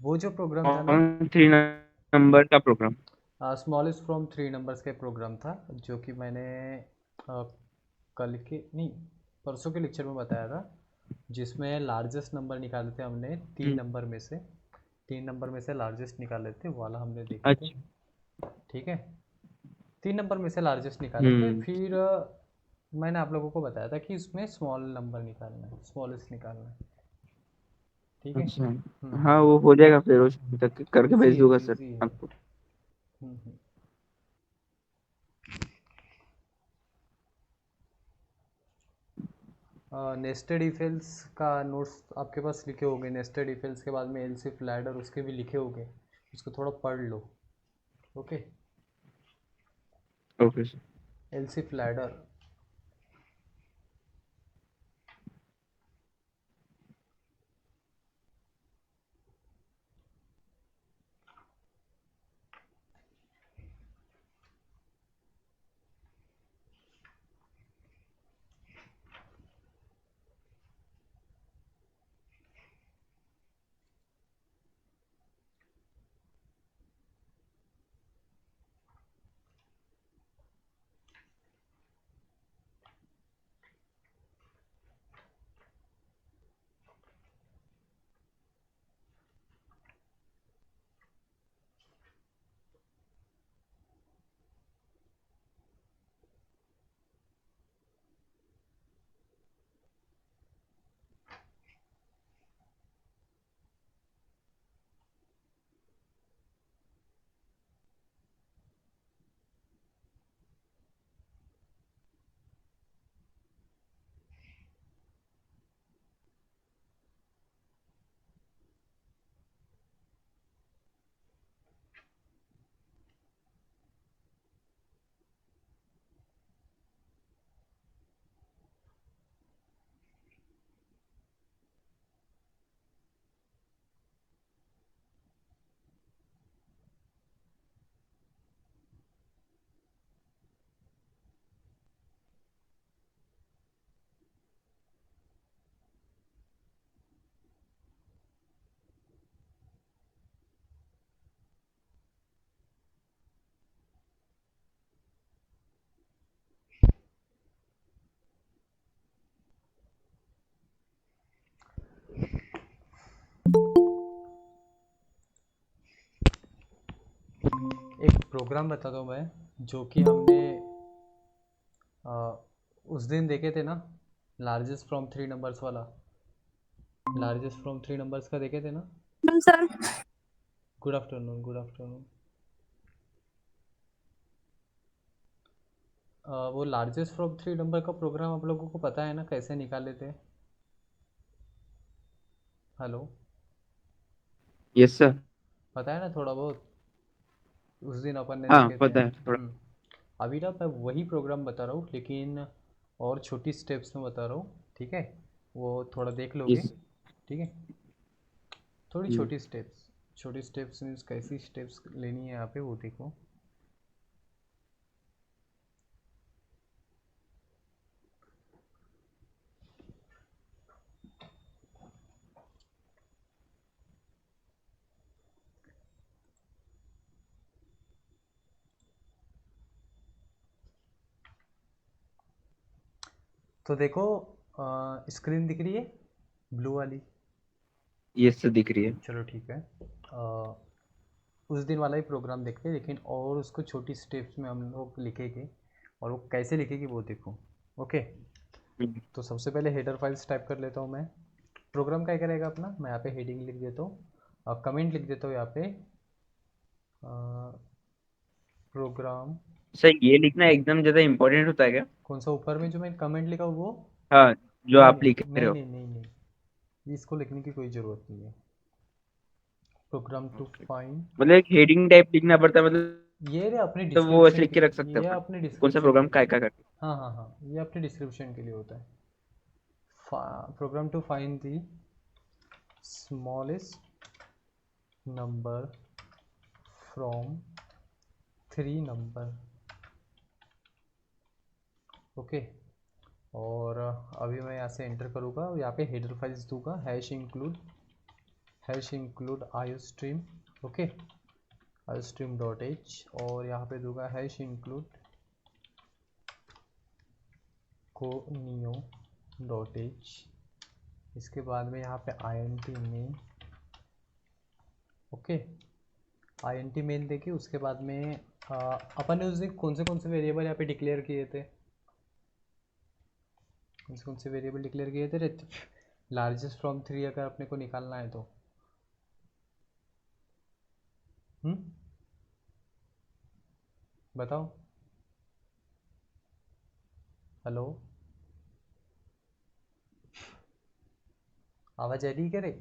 वो जो प्रोग्राम था ना, कौन 3 नंबर का प्रोग्राम? स्मॉलेस्ट फ्रॉम 3 नंबर्स का प्रोग्राम था, जो कि मैंने अ, कल के नहीं, परसों के लेक्चर में बताया था, जिसमें लार्जेस्ट नंबर निकाले थे हमने तीन हम्म, नंबर में से। 3 नंबर में से लार्जेस्ट निकाले थे, वो वाला हमने देखे थे। अच्छा। ठीक है, 3 नंबर में से लार्जेस्ट निकाले थे। हम्म। फिर मैंने आप लोगों को बताया था कि इसमें स्मॉल नंबर निकालना है, स्मॉलेस्ट निकालना है। ठीक है। अच्छा। हाँ, हम्म। वो हो जाएगा, फिर वो शाम तक करके इजी भेज है, दूंगा सर इजी है। आपको। हम्म। नेस्टेड इफेल्स का नोट्स आपके पास लिखे होंगे। नेस्टेड इफेल्स के बाद में एलसिफ लैडर उसके भी लिखे होंगे, उसको थोड़ा पढ़ लो। Okay. Okay sir. Else if ladder. एक प्रोग्राम बताता हूँ मैं, जो कि हमने अ, उस दिन देखे थे ना, लार्जेस्ट फ्रॉम 3 नंबर्स वाला। लार्जेस्ट फ्रॉम 3 नंबर्स का देखे थे ना। Sir. Good afternoon, good afternoon. वो लार्जेस्ट फ्रॉम 3 नंबर का प्रोग्राम आप लोगों को पता है ना, कैसे निकाले थे? हेलो। Yes sir. पता है ना थोड़ा बहुत, उस दिन अपन ने हाँ, देखे थे। पता है थोड़ा। अभी ना मैं वही प्रोग्राम बता रहा हूँ, लेकिन और छोटी स्टेप्स में बता रहा हूँ। ठीक है, वो थोड़ा देख लोगे। यस। ठीक है, थोड़ी हम्म। छोटी स्टेप्स। छोटी स्टेप्स मीन्स कैसी स्टेप्स लेनी है यहाँ पे, वो देखो। तो देखो, स्क्रीन दिख रही है ब्लू वाली? यस सर, दिख रही है। चलो ठीक है। उस दिन वाला ही प्रोग्राम देखते हैं, लेकिन और उसको छोटी स्टेप्स में हम लोग लिखेंगे, और वो कैसे लिखेगी वो देखो। ओके। हम्म। तो सबसे पहले हेडर फाइल्स टाइप कर लेता हूँ मैं। प्रोग्राम क्या करेगा अपना, मैं यहाँ पे हेडिंग लिख देता हूँ और कमेंट लिख देता हूँ यहाँ पे। प्रोग्राम। सर, ये लिखना एकदम ज्यादा इम्पोर्टेंट होता है क्या? कौन सा ऊपर में जो मैं कमेंट लिखा वो? हाँ, जो नहीं आप नहीं लिख रहे नहीं हो। नहीं नहीं नहीं, इसको लिखने की कोई ज़रूरत नहीं है। Program to Okay. फाइंड। मतलब एक हेडिंग टाइप लिखना पड़ता है, मतलब? ये रे अपने तो वो ऐसे डिस्क्रिप्शन लिख के, के रख सकते हैं ये अपन, अपने कौन सा डिस्क्रिप्शन के प्रोग्राम लिए। क्या करते हाँ हाँ हाँ, ये अपने डिस्क्रिप्शन के लिए होता है। Program to find the smallest number from 3 number. Okay. और अभी मैं यहाँ से एंटर करूँगा, यहाँ पे हेडर फाइल्स दूंगा, hash include hash include iostream, okay, iostream dot h, और यहाँ पे दूंगा hash include conio dot h. इसके बाद में यहाँ पे int main, okay, int main देके उसके बाद में अपन ने उस दिन कौन से वेरिएबल यहाँ पे डिक्लेयर किए थे, कौन से वेरिएबल डिक्लेयर किए थे? लार्जेस्ट फ्रॉम 3 अगर अपने को निकालना है तो बताओ, हेलो, आवाज़ आ रही है क्या रे?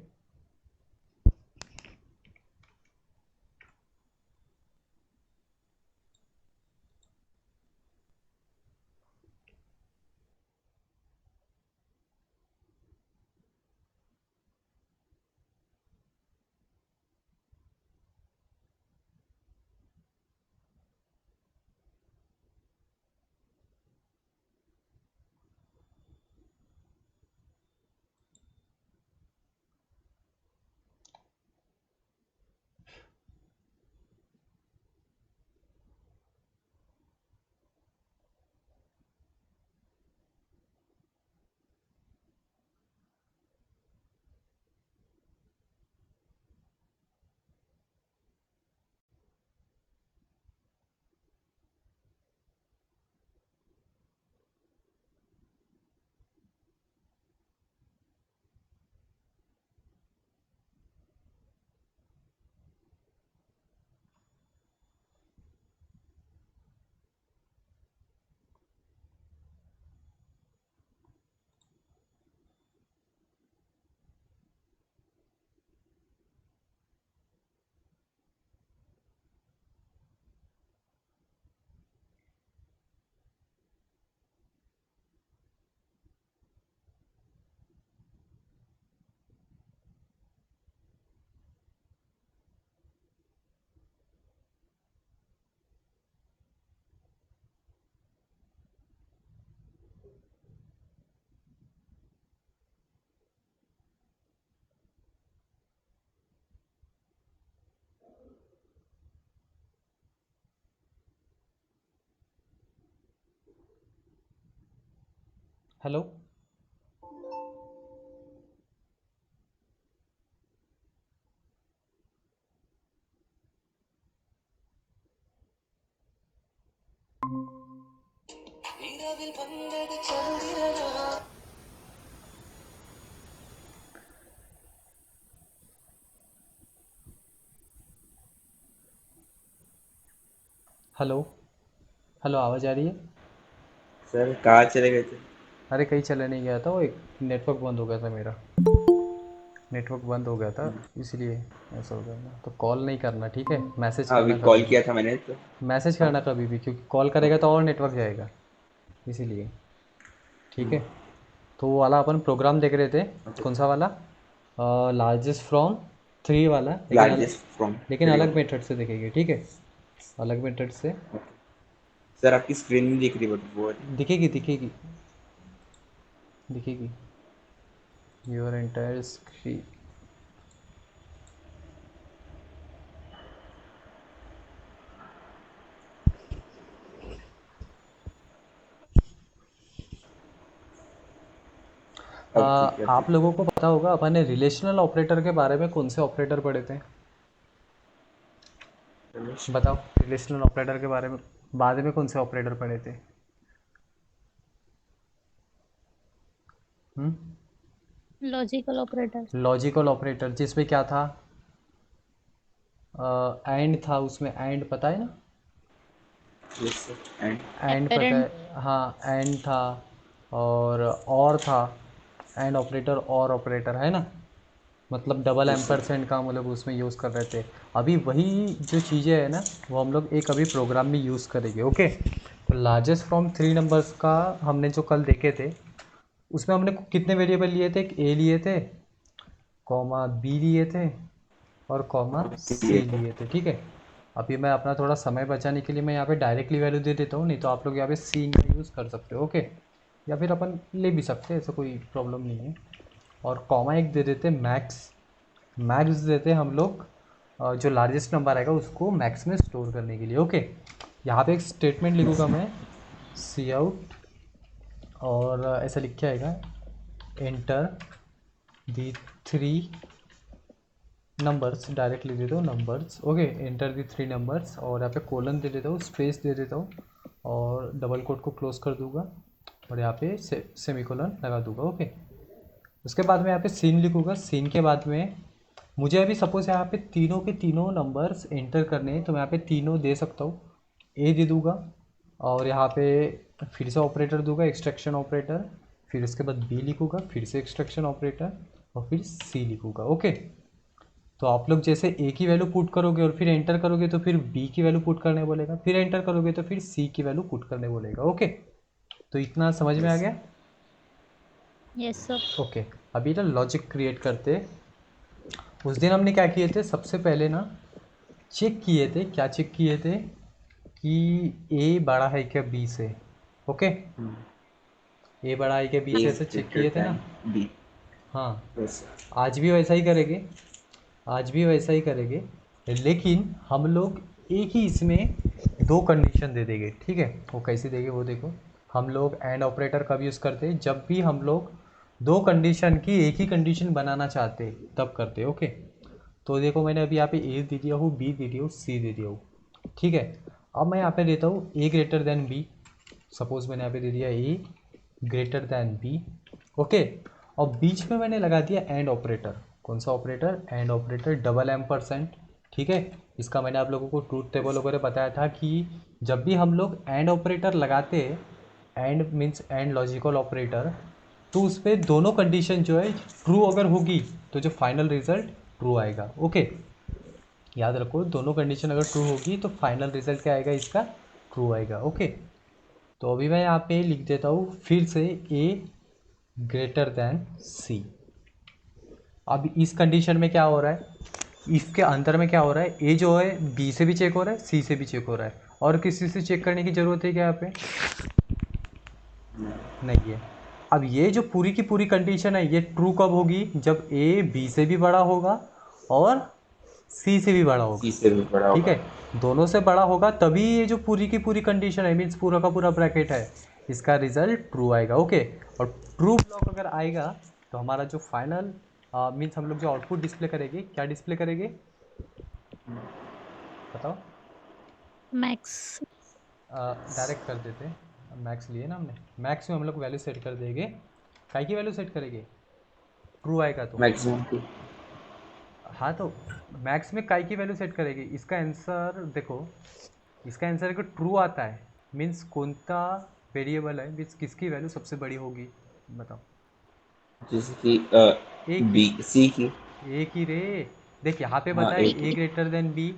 हेलो, हेलो, हेलो, आवाज़ आ रही है? सर कहाँ चले गए थे? अरे कहीं चले नहीं गया था, वो एक नेटवर्क बंद हो गया था मेरा, नेटवर्क बंद हो गया था, इसलिए ऐसा हो गया ना। तो कॉल नहीं करना, ठीक है, मैसेज हाँ, अभी करना कभी कॉल भी, किया था मैंने तो। मैसेज हाँ। करना कभी भी, क्योंकि कॉल करेगा तो और नेटवर्क जाएगा, इसीलिए, ठीक है। तो वो वाला अपन प्रोग्राम देख रहे थे, अच्छा, कौन सा वाला? लार्जेस्ट फ्रॉम 3 वाला, लार्जेस्ट फ्रॉम लेकिन थ्री अलग वाला। मेथड से देखेंगे, ठीक है, अलग मेथड से सर आपकी स्क्रीन नहीं दिख रही, बट वो दिखेगी, दिखेगी, दिखेगी, योर एंटायर स्क्रीन। अब ठीक है, अब आप ठीक लोगों को पता होगा अपन ने रिलेशनल ऑपरेटर के बारे में कौन से ऑपरेटर पढ़े थे? है। बताओ, रिलेशनल ऑपरेटर के बारे में बाद में कौन से ऑपरेटर पढ़े थे? Logical operator. लॉजिकल ऑपरेटर, जिसमें क्या था? एंड था, उसमें एंड पता है ना? Yes sir. एंड एंड पता एपेरेंट। है, हाँ, एंड था, और था, एंड ऑपरेटर और ऑपरेटर है ना, मतलब डबल यस सर। एम्परसेंड का मतलब उसमें यूज़ कर रहे थे। अभी वही जो चीज़ें हैं ना, वो हम लोग एक अभी प्रोग्राम में यूज़ करेंगे, ओके। तो लार्जेस्ट फ्रॉम 3 नंबर्स का हमने जो कल देखे थे, उसमें हमने कितने वेरिएबल लिए थे? एक ए लिए थे, कॉमा बी लिए थे, और कॉमा सी ये था। लिए थे, ठीक है। अभी मैं अपना थोड़ा समय बचाने के लिए मैं यहाँ पे डायरेक्टली वैल्यू दे देता हूँ, नहीं तो आप लोग यहाँ पे सी का यूज़ कर सकते हो, ओके, या फिर अपन ले भी सकते हैं, ऐसा कोई प्रॉब्लम नहीं है। और कॉमा एक दे देते मैक्स, मैक्स देते हैं हम लोग जो लार्जेस्ट नंबर आएगा उसको मैक्स में स्टोर करने के लिए। ओके, यहाँ पे एक स्टेटमेंट लिखूँगा मैं, सी आउट, और ऐसा लिख के आएगा enter the three numbers, directly दे दो numbers. Okay, enter the three numbers, और यहाँ पे कोलन दे देता हूँ, स्पेस दे देता हूँ, और डबल कोट को क्लोज कर दूंगा, और यहाँ पे सेमीकोलन लगा दूंगा। ओके, उसके बाद में यहाँ पे सीन लिखूँगा। सीन के बाद में मुझे अभी सपोज यहाँ पे तीनों के तीनों नंबर्स एंटर करने हैं, तो मैं यहाँ पे तीनों दे सकता हूँ, ए दे दूँगा, और यहाँ पे फिर से ऑपरेटर दूंगा, एक्सट्रैक्शन ऑपरेटर, फिर उसके बाद बी लिखूँगा, फिर से एक्सट्रैक्शन ऑपरेटर, और फिर सी लिखूँगा। ओके, तो आप लोग जैसे ए की वैल्यू पुट करोगे और फिर एंटर करोगे तो फिर बी की वैल्यू पुट करने बोलेगा, फिर एंटर करोगे तो फिर सी की वैल्यू पुट करने बोलेगा। ओके, तो इतना समझ में आ गया? Yes sir. ओके, अभी ना लॉजिक क्रिएट करते। उस दिन हमने क्या किए थे, सबसे पहले ना चेक किए थे, क्या चेक किए थे कि ए बड़ा है क्या बी से। ओके, ए बड़ा है क्या बी से, A ऐसे चेक greater किए थे ना। than B. हाँ, Yes, sir. आज भी वैसा ही करेंगे, आज भी वैसा ही करेंगे, लेकिन हम लोग एक ही इसमें दो कंडीशन दे देंगे। ठीक है, वो कैसे देंगे वो देखो। हम लोग एंड ऑपरेटर कब यूज़ करते हैं, जब भी हम लोग दो कंडीशन की एक ही कंडीशन बनाना चाहते हैं तब करते हैं। ओके, तो देखो मैंने अभी यहाँ पे ए दे दिया हूँ, बी दे दिया हूँ, सी दे दिया हूँ। ठीक है, अब मैं यहाँ पे देता हूँ ए ग्रेटर देन बी। सपोज मैंने यहाँ पे दे दिया ए ग्रेटर देन बी। ओके, और बीच में मैंने लगा दिया एंड ऑपरेटर। कौन सा ऑपरेटर? एंड ऑपरेटर, डबल एम%। ठीक है, इसका मैंने आप लोगों को ट्रूथ टेबल वगैरह बताया था कि जब भी हम लोग एंड ऑपरेटर लगाते, and means and logical operator, तो उस पर दोनों कंडीशन जो है ट्रू अगर होगी तो जो फाइनल रिजल्ट ट्रू आएगा। ओके, याद रखो, दोनों कंडीशन अगर ट्रू होगी तो फाइनल रिजल्ट क्या आएगा इसका? ट्रू आएगा। ओके, तो अभी मैं यहाँ पे लिख देता हूँ फिर से ए ग्रेटर देन सी। अब इस कंडीशन में क्या हो रहा है, इसके अंदर में क्या हो रहा है, ए जो है बी से भी चेक हो रहा है, सी से भी चेक हो रहा है, और किसी से चेक करने की ज़रूरत है क्या यहाँ पे? नहीं है। अब ये जो पूरी की पूरी कंडीशन है ये ट्रू कब होगी, जब ए बी से भी बड़ा होगा और सी से भी बड़ा होगा। C से भी बड़ा ठीक होगा. है, दोनों से बड़ा होगा तभी ये जो पूरी की पूरी कंडीशन है, मीन्स पूरा का पूरा ब्रैकेट है, इसका रिजल्ट ट्रू आएगा। ओके, और ट्रू ब्लॉक अगर आएगा तो हमारा जो फाइनल मीन्स हम लोग जो आउटपुट डिस्प्ले करेंगे, क्या डिस्प्ले करेंगे बताओ? मैक्स। डायरेक्ट कर देते हैं, मैक्स लिए ना हमने, मैक्स में हम लोग वैल्यू सेट कर देंगे। काय की वैल्यू सेट करेंगे? ट्रू आएगा तो। Maximum 2. हाँ, तो मैक्स में काय की वैल्यू सेट करेंगे, इसका आंसर देखो, इसका आंसर अगर ट्रू आता है मीन्स कोणता वेरिएबल है, मीन्स किसकी वैल्यू सबसे बड़ी होगी बताओ? जैसे कि ए की। B, C की. ए की रे, देख यहाँ पे हाँ, बताए A ए की. ग्रेटर देन बी,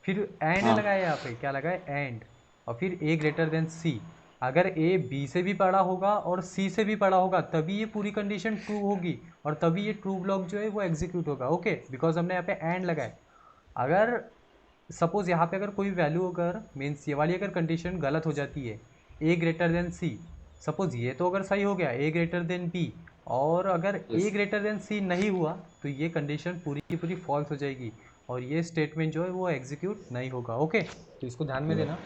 फिर एंड हाँ. लगाया, यहाँ पे क्या लगाया एंड, और फिर ए ग्रेटर देन सी। अगर ए बी से भी बड़ा होगा और सी से भी बड़ा होगा तभी ये पूरी कंडीशन ट्रू होगी, और तभी ये ट्रू ब्लॉक जो है वो एग्जीक्यूट होगा। ओके, बिकॉज हमने यहाँ पे एंड लगाया। अगर सपोज यहाँ पे अगर कोई वैल्यू अगर मीन्स ये वाली अगर कंडीशन गलत हो जाती है, ए ग्रेटर देन सी, सपोज ये तो अगर सही हो गया ए ग्रेटर देन बी, और अगर ए Yes. ग्रेटर देन सी नहीं हुआ तो ये कंडीशन पूरी की पूरी फॉल्स हो जाएगी, और ये स्टेटमेंट जो है वो एग्जीक्यूट नहीं होगा। ओके, तो इसको ध्यान में देना।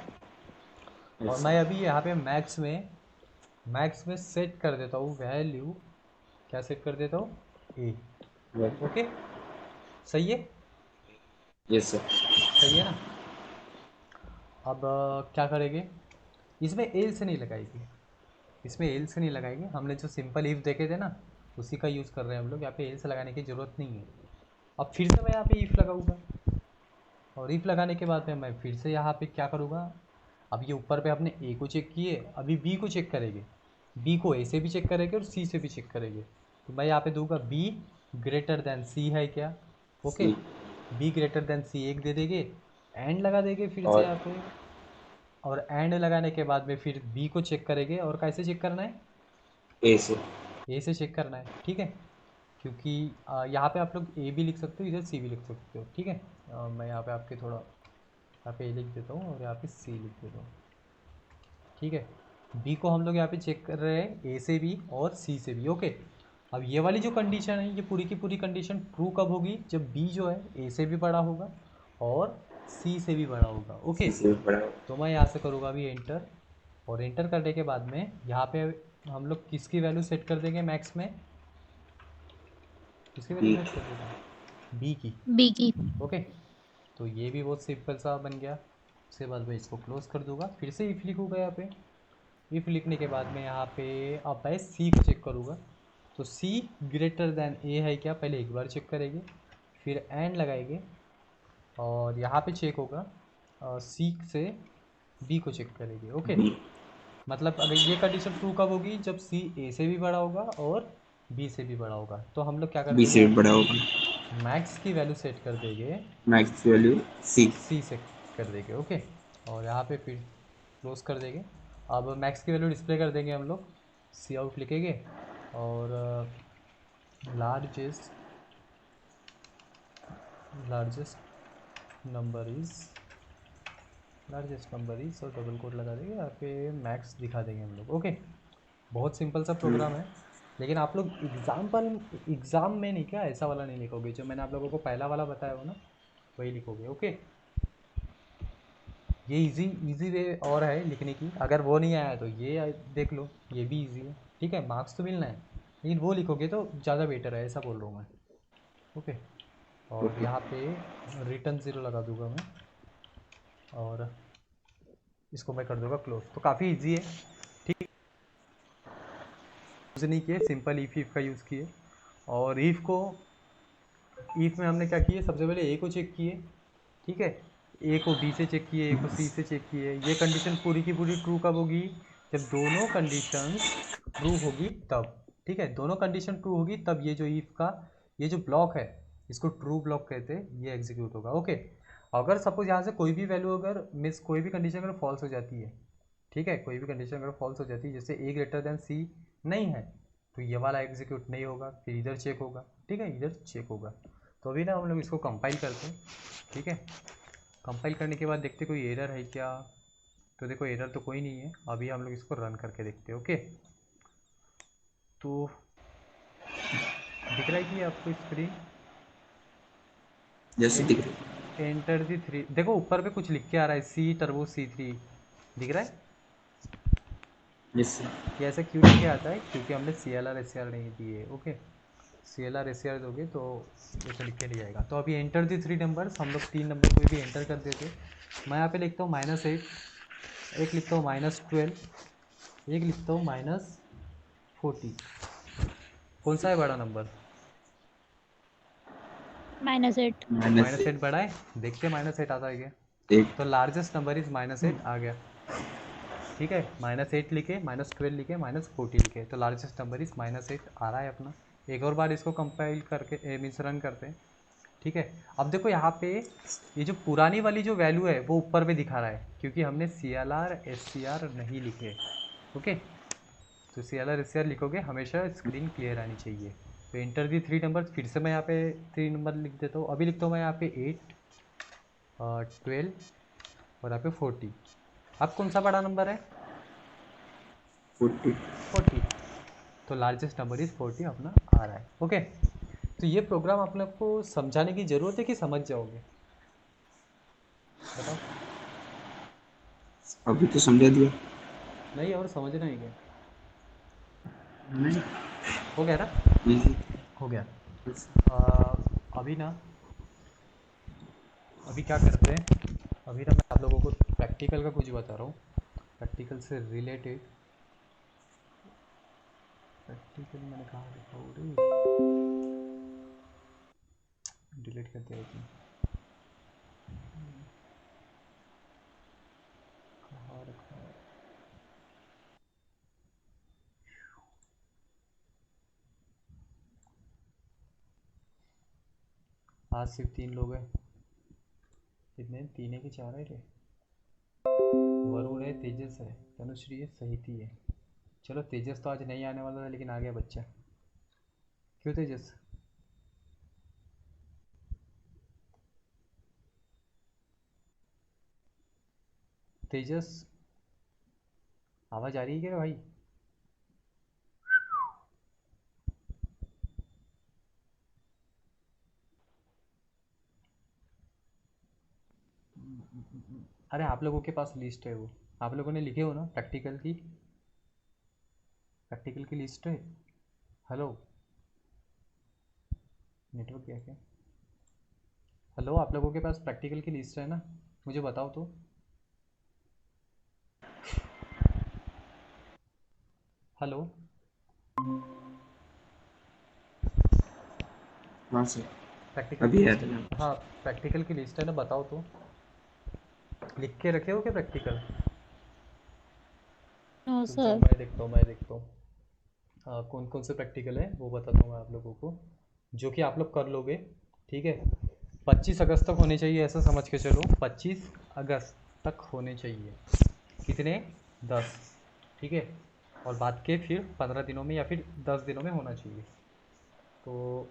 और Yes, sir. मैं अभी यहाँ पे मैक्स में सेट कर देता हूँ वैल्यू, क्या सेट कर देता हूँ? ए। Right. ओके, सही है? Yes, sir. सही है ना? अब क्या करेंगे, इसमें एल से नहीं लगाएगी, इसमें एल से नहीं लगाएंगे, हमने जो सिंपल इफ देखे थे ना उसी का यूज़ कर रहे हैं हम लोग, यहाँ पे एल से लगाने की ज़रूरत नहीं है। अब फिर से मैं यहाँ पे इफ लगाऊंगा, और इफ लगाने के बाद में मैं फिर से यहाँ पे क्या करूँगा, अब ये ऊपर पे अपने ए को चेक किए, अभी बी को चेक करेंगे, बी को ए से भी चेक करेंगे और सी से भी चेक करेंगे। तो मैं यहाँ पे दूंगा बी ग्रेटर देन सी है क्या? Okay, C. B greater than C एक दे देंगे, एंड लगा देंगे फिर से और यहाँ पे, और एंड लगाने के बाद में फिर बी को चेक करेंगे, और कैसे चेक करना है? A से. ए से चेक करना है। ठीक है, क्योंकि यहाँ पे आप लोग ए भी लिख सकते हो, इधर सी भी लिख सकते हो। ठीक है, मैं यहाँ पे आपके थोड़ा यहाँ पे ए लिख देता हूँ और यहाँ पे सी लिख देता हूँ। ठीक है, बी को हम लोग यहाँ पे चेक कर रहे हैं ए से भी और सी से भी। ओके, अब ये वाली जो कंडीशन है, ये पूरी की पूरी कंडीशन ट्रू कब होगी, जब बी जो है ए से भी बड़ा होगा और सी से भी बड़ा होगा। ओके, सी से बड़ा हो। तो मैं यहाँ से करूँगा अभी एंटर, और एंटर करने के बाद में यहाँ पे हम लोग किसकी वैल्यू सेट कर देंगे मैक्स में, किसकी वैल्यू बी सेट कर देंगे, बी की। बी की। ओके, तो ये भी बहुत सिंपल सा बन गया। उसके बाद मैं इसको क्लोज कर दूंगा, फिर से इफ लिखूँगा यहाँ पे। इफ लिखने के बाद में यहाँ पे अब मैं सी को चेक करूँगा, तो सी ग्रेटर देन ए है क्या, पहले एक बार चेक करेंगे, फिर एंड लगाएंगे, और यहाँ पे चेक होगा सी से बी को चेक करेंगे। ओके, बी मतलब अगर ये कंडीशन ट्रू कब होगी, जब सी ए से भी बड़ा होगा और बी से भी बड़ा होगा। तो हम लोग क्या कर बी देंगे से यहाँ भी बड़ा होगा। पे, मैक्स की वैल्यू सेट कर देंगे मैक्स वैल्यू सी। सी से कर देंगे। ओके, और यहाँ पे फिर क्लोज कर देंगे। अब मैक्स की वैल्यू डिस्प्ले कर देंगे हम लोग, सी आउट लिखेंगे, और largest largest number is largest number is और डबल कोट लगा देंगे, यहाँ पे मैक्स दिखा देंगे हम लोग। ओके, बहुत सिंपल सा प्रोग्राम है। लेकिन आप लोग एग्ज़ाम में नहीं, क्या ऐसा वाला नहीं लिखोगे, जो मैंने आप लोगों को पहला वाला बताया हो ना, वही लिखोगे। ओके, ये इजी वे और है लिखने की, अगर वो नहीं आया तो ये देख लो, ये भी इजी है। ठीक है, मार्क्स तो मिलना है, लेकिन वो लिखोगे तो ज़्यादा बेटर है, ऐसा बोल रहा हूँ मैं। ओके, और ओके। यहाँ पे रिटर्न ज़ीरो लगा दूंगा मैं, और इसको मैं कर दूंगा क्लोज। तो काफ़ी इजी है। ठीक, यूज़ नहीं किए, सिंपल इफ़ का यूज़ किए। और ईफ में हमने क्या किए, सबसे पहले ए को चेक किए। ठीक है, ए को बी से चेक किए, ए को सी से चेक किए। ये कंडीशन पूरी की पूरी ट्रू कब होगी, जब दोनों कंडीशंस ट्रू होगी तब। ठीक है, दोनों कंडीशन ट्रू होगी तब ये जो ईफ का ये जो ब्लॉक है, इसको ट्रू ब्लॉक कहते हैं, ये एग्जीक्यूट होगा। ओके, अगर सपोज यहाँ से कोई भी वैल्यू अगर मिस कोई भी कंडीशन अगर फॉल्स हो जाती है, ठीक है, कोई भी कंडीशन अगर फॉल्स हो जाती है, जैसे ए ग्रेटर देन सी नहीं है, तो ये वाला एग्जीक्यूट नहीं होगा, फिर इधर चेक होगा। ठीक है, इधर चेक होगा। तो अभी ना हम लोग इसको कंपाइल करते हैं। ठीक है, कंपाइल करने के बाद देखते कोई एरर है क्या, तो देखो एरर तो कोई नहीं है। अभी हम लोग इसको रन करके देखते हैं। ओके, तो दिख रहा है कि आपको स्क्रीन, जैसे दिख रही एंटर दी थ्री, देखो ऊपर पे कुछ लिख के आ रहा है, सी टर्बो C3 दिख रहा है। है। जैसे ये ऐसा क्यों लिख के आता है, क्योंकि हमने CLR SCR नहीं दिए। ओके, CLR SCR दोगे तो ऐसा लिख के नहीं आएगा। तो अभी एंटर दी थ्री नंबर्स, हम लोग तीन नंबर कोई भी एंटर कर देते। मैं यहाँ पे लिखता हूँ -8, एक लिखता हूँ -12, एक लिखता हूँ -40। कौन सा है बड़ा नंबर, -8। माइनस -8 बड़ा है, देखते -8 आता है क्या। एक। तो लार्जेस्ट नंबर इज -8 आ गया। ठीक है, -8 लिखे, -12 लिखे, -40 लिखे, तो लार्जेस्ट नंबर इज -8 आ रहा है अपना। एक और बार इसको कंपाइल करके मीन्स रन करते हैं। ठीक है, अब देखो यहाँ पे ये जो पुरानी वाली जो वैल्यू है वो ऊपर पे दिखा रहा है, क्योंकि हमने CLR SCR नहीं लिखे। ओके, तो CLR SCR लिखोगे हमेशा स्क्रीन क्लियर आनी चाहिए। तो एंटर दी थ्री नंबर, फिर से मैं यहाँ पे 3 नंबर लिख देता हूँ। अभी लिखता हूँ मैं यहाँ पे 8, 12 और यहाँ पे 40। अब कौन सा बड़ा नंबर है, 40। 40। तो लार्जेस्ट नंबर इज 40 अपना आ रहा है। ओके, तो ये प्रोग्राम आप लोग को समझाने की ज़रूरत है कि समझ जाओगे, बताओ। अभी तो समझा दिया। नहीं, और समझना है क्या, नहीं, हो गया ना, इजी। हो गया। अभी ना, अभी क्या करते हैं, अभी ना मैं आप लोगों को प्रैक्टिकल का कुछ बता रहा हूँ, प्रैक्टिकल से रिलेटेड। प्रैक्टिकल मैंने कहाँ लिखा हो रे, डिलीट कर दिया इसने, कहाँ रखा है। आज सिर्फ 3 लोग हैं, कितने, 3 है कि 4 है रे, वरुण है, तेजस है, तनुश्री है, सहिति है। चलो तेजस तो आज नहीं आने वाला था, लेकिन आ गया बच्चा। क्यों तेजस, तेजस आवाज़ आ रही है क्या भाई। अरे आप लोगों के पास लिस्ट है, वो आप लोगों ने लिखे हो ना प्रैक्टिकल की लिस्ट है। हेलो, नेटवर्क क्या क्या? हेलो, आप लोगों के पास प्रैक्टिकल की लिस्ट है ना? मुझे बताओ तो। हेलो, हाँ सर, प्रैक्टिकल की अभी आ लिस्ट है? रही है। हाँ, प्रैक्टिकल की लिस्ट है ना, बताओ तो। लिख के रखे हो क्या प्रैक्टिकल? नो रुक जाओ, सर। मैं देखता हूँ कौन कौन से प्रैक्टिकल है, वो बताता हूँ मैं आप लोगों को, जो कि आप लोग कर लोगे। ठीक है, 25 अगस्त तक होने चाहिए, ऐसा समझ के चलो। 25 अगस्त तक होने चाहिए। कितने? 10। ठीक है, और बाद के फिर 15 दिनों में या फिर 10 दिनों में होना चाहिए। तो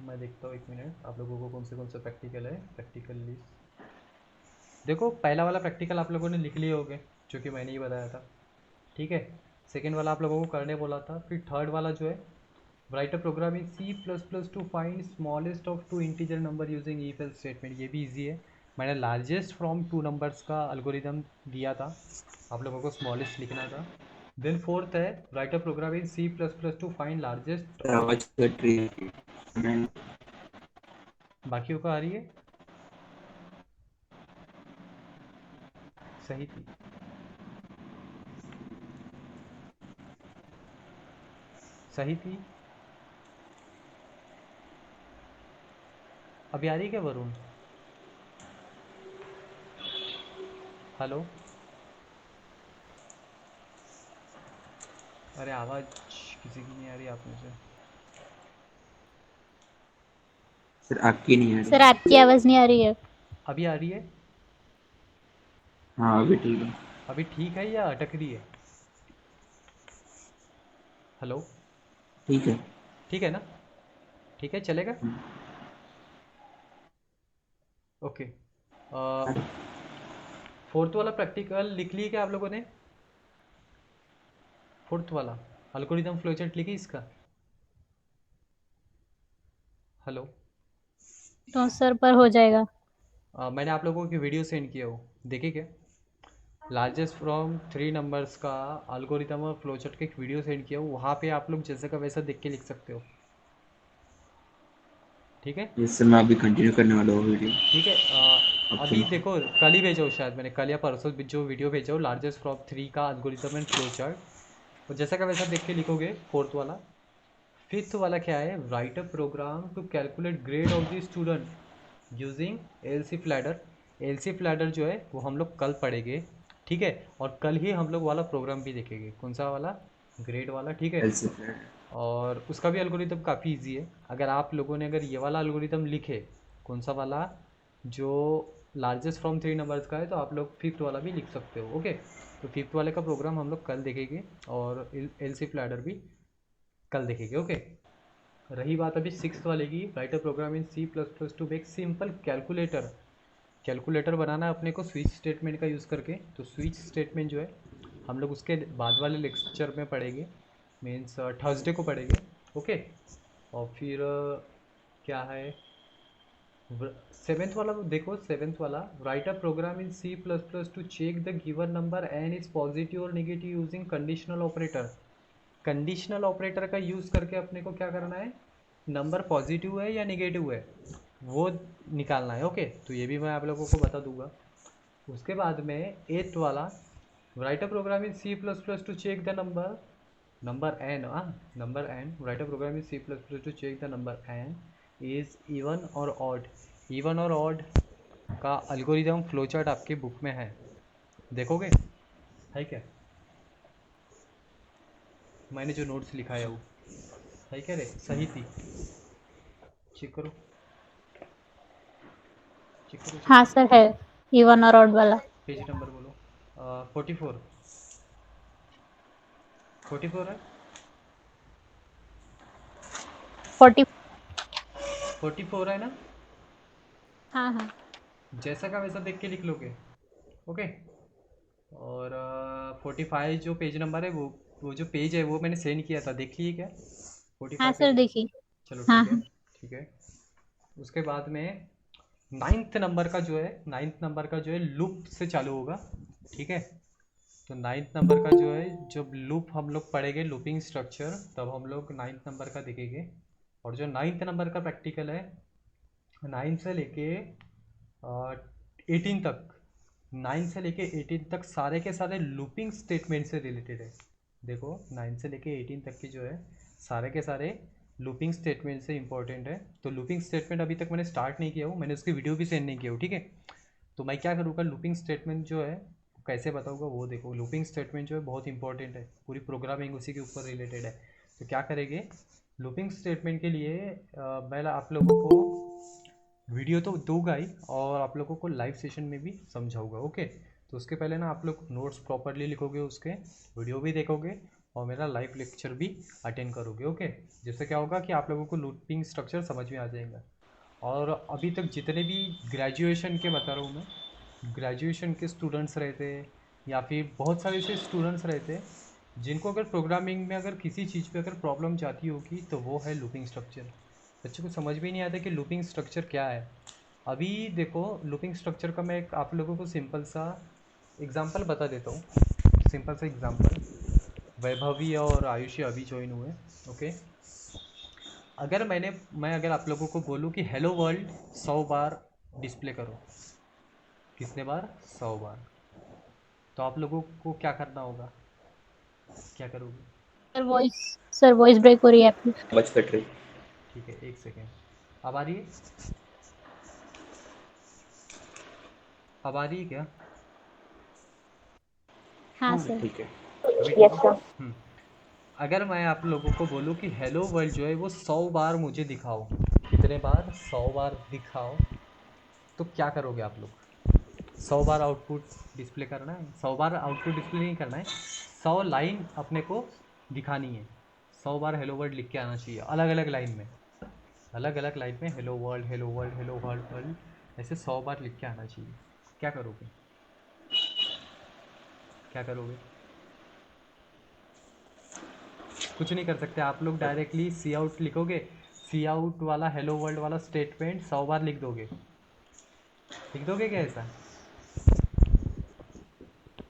मैं देखता हूँ, 1 मिनट, आप लोगों को कौन से प्रैक्टिकल है, प्रैक्टिकल लिस्ट। देखो, पहला वाला प्रैक्टिकल आप लोगों ने लिख लिए होंगे, जो कि मैंने ही बताया था। ठीक है, सेकेंड वाला आप लोगों को करने बोला था। फिर थर्ड वाला जो है, write a program in C++ to find smallest of two integer number using if else statement, ये भी इजी है। मैंने लार्जेस्ट फ्रॉम टू नंबर्स का अल्गोरिदम दिया था, आप लोगों को स्मॉलेस्ट लिखना था। देन फोर्थ है, write a program in C++ to find largest sir of. आवाज कट रही है। मैं बाकियों का आ रही है? सही थी, सही थी। अभी आ रही है क्या वरुण? हेलो, अरे आवाज़ किसी की नहीं आ रही आप में से। सर आपकी नहीं आ रही। सर आपकी आवाज नहीं आ रही है। अभी आ रही है? हाँ अभी ठीक है। अभी ठीक है या अटक रही है? हेलो, ठीक है। ठीक है ना? ठीक है, चलेगा? ओके। फोर्थ वाला प्रैक्टिकल लिख लिए क्या आप लोगों ने? फोर्थ वाला अल्गोरिदम फ्लोचार्ट लिखी इसका? हेलो, नो सर, पर हो जाएगा। मैंने आप लोगों की वीडियो सेंड किया हो, देखे क्या? लार्जेस्ट फ्रॉम 3 नंबर्स का अल्गोरिदम और फ्लोचार्ट का एक वीडियो सेंड किया हो, वहाँ पे आप लोग जैसे का वैसा देख के लिख सकते हो। ठीक है, ये सर मैं अभी कंटिन्यू करने वाला हूँ वीडियो। ठीक है। ऑप्शन अभी देखो, कल ही भेजा हो शायद मैंने, कल या परसों जो वीडियो भेजा हो, लार्जेस्ट फ्रॉम 3 का अल्गोरिदम एंड फ्लो चार्ट, और जैसा का वैसा देख के लिखोगे। फोर्थ वाला। फिफ्थ वाला क्या है, write a program to calculate grade of the student using else if ladder. Else if ladder जो है वो हम लोग कल पढ़ेंगे। ठीक है, और कल ही हम लोग वाला प्रोग्राम भी देखेंगे, कौन सा वाला, ग्रेड वाला। ठीक है, एल से फ्लैट। और उसका भी एल्गोरिदम काफ़ी इजी है। अगर आप लोगों ने अगर ये वाला एल्गोरिदम लिखे, कौन सा वाला, जो लार्जेस्ट फ्रॉम 3 नंबर्स का है, तो आप लोग फिफ्थ वाला भी लिख सकते हो। ओके, तो फिफ्थ वाले का प्रोग्राम हम लोग कल देखेंगे, और एल सी फ्लैडर भी कल देखेंगे। ओके, रही बात अभी सिक्स वाले की, write a program in C++ to make simple calculator. Calculator बनाना है अपने को स्विच स्टेटमेंट का यूज़ करके। तो स्विच स्टेटमेंट जो है हम लोग उसके बाद वाले लेक्चर में पढ़ेंगे, मीन्स थर्सडे को पढ़ेंगे। ओके, और फिर क्या है, सेवेंथ वाला देखो, सेवेंथ वाला, write a program in C++ to check the given number N is positive और negative using conditional operator. Conditional operator का यूज़ करके अपने को क्या करना है, नंबर पॉजिटिव है या नेगेटिव है वो निकालना है। ओके, तो ये भी मैं आप लोगों को बता दूंगा। उसके बाद में एथ वाला, write a program in C++ to check the number n, number n, write a program in C++ to check the number N is even और ऑड। इवन और ऑड का अल्गोरिदम फ्लोचार्ट आपके बुक में है, देखोगे? है क्या? मैंने जो नोट्स लिखा है वो है क्या रे? सही थी? चेक करो, चेक करो, चेक हाँ करो। सर, है। इवन और ऑड वाला। पेज नंबर बोलो। 44, 44 है? 40। 44 है ना? हाँ हाँ। जैसा का वैसा देख के लिख लोगे। ओके, और 45 जो पेज नंबर है, वो जो पेज है वो मैंने सेंड किया था, देख लिए क्या? फोर्टी हाँ फाइव सर, पेज देखिए। चलो हाँ ठीक है, हाँ। ठीक है। उसके बाद में नाइन्थ नंबर का जो है लूप से चालू होगा, ठीक है। तो नाइन्थ नंबर का जो है जब लूप हम लोग पढ़ेंगे लूपिंग स्ट्रक्चर, तब हम लोग नाइन्थ नंबर का देखेंगे। और जो नाइन्थ नंबर का प्रैक्टिकल है, 9 से लेके 18 तक, 9 से लेके 18 तक सारे के सारे लूपिंग स्टेटमेंट से रिलेटेड है। देखो 9 से लेके 18 तक की जो है सारे के सारे लूपिंग स्टेटमेंट से इंपॉर्टेंट है। तो लूपिंग स्टेटमेंट अभी तक मैंने स्टार्ट नहीं किया हूँ, मैंने उसकी वीडियो भी सेंड नहीं किया हूँ, ठीक है। तो मैं क्या करूँगा, लूपिंग स्टेटमेंट जो है कैसे बताऊँगा वो देखो। लूपिंग स्टेटमेंट जो है बहुत इंपॉर्टेंट है, पूरी प्रोग्रामिंग उसी के ऊपर रिलेटेड है। तो क्या करेंगे, लूपिंग स्टेटमेंट के लिए मैं आप लोगों को वीडियो तो दूंगा ही, और आप लोगों को लाइव सेशन में भी समझाऊंगा, ओके। तो उसके पहले ना आप लोग नोट्स प्रॉपरली लिखोगे, उसके वीडियो भी देखोगे और मेरा लाइव लेक्चर भी अटेंड करोगे, ओके। जिससे क्या होगा कि आप लोगों को लूपिंग स्ट्रक्चर समझ में आ जाएगा। और अभी तक जितने भी ग्रेजुएशन के बता रहा हूँ मैं, ग्रेजुएशन के स्टूडेंट्स रहते हैं या फिर बहुत सारे ऐसे स्टूडेंट्स रहते हैं जिनको अगर प्रोग्रामिंग में अगर किसी चीज़ पे अगर प्रॉब्लम जाती होगी, तो वो है लूपिंग स्ट्रक्चर। बच्चों को समझ भी नहीं आता कि लूपिंग स्ट्रक्चर क्या है। अभी देखो लूपिंग स्ट्रक्चर का मैं एक आप लोगों को सिंपल सा एग्जांपल बता देता हूँ। सिंपल सा एग्जांपल, वैभवी और आयुषी अभी ज्वाइन हुए, ओके। मैं अगर आप लोगों को बोलूँ कि हेलो वर्ल्ड 100 बार डिस्प्ले करो, कितने बार, 100 बार, तो आप लोगों को क्या करना होगा, क्या करोगे? सर वॉइस ब्रेक हो रही है आपकी। आवाज कट रही। ठीक है, एक सेकेंड। अब आ रही है, अब आ रही है क्या? हाँ सर। ठीक है। अभी ठीक है। अगर मैं आप लोगों को बोलूँ कि हेलो वर्ल्ड जो है वो 100 बार मुझे दिखाओ, कितने बार, 100 बार दिखाओ, तो क्या करोगे आप लोग? 100 बार आउटपुट डिस्प्ले करना है, 100 बार आउटपुट डिस्प्ले नहीं करना है, 100 लाइन अपने को दिखानी है। 100 बार हेलो वर्ल्ड लिख के आना चाहिए, अलग अलग लाइन में, अलग अलग लाइन में hello world, hello world, hello world, world, ऐसे 100 बार लिख के आना चाहिए। क्या करोगे, क्या करोगे? कुछ नहीं कर सकते आप लोग, डायरेक्टली सी आउट लिखोगे, सी आउट वाला हेलो वर्ल्ड वाला स्टेटमेंट 100 बार लिख दोगे क्या ऐसा?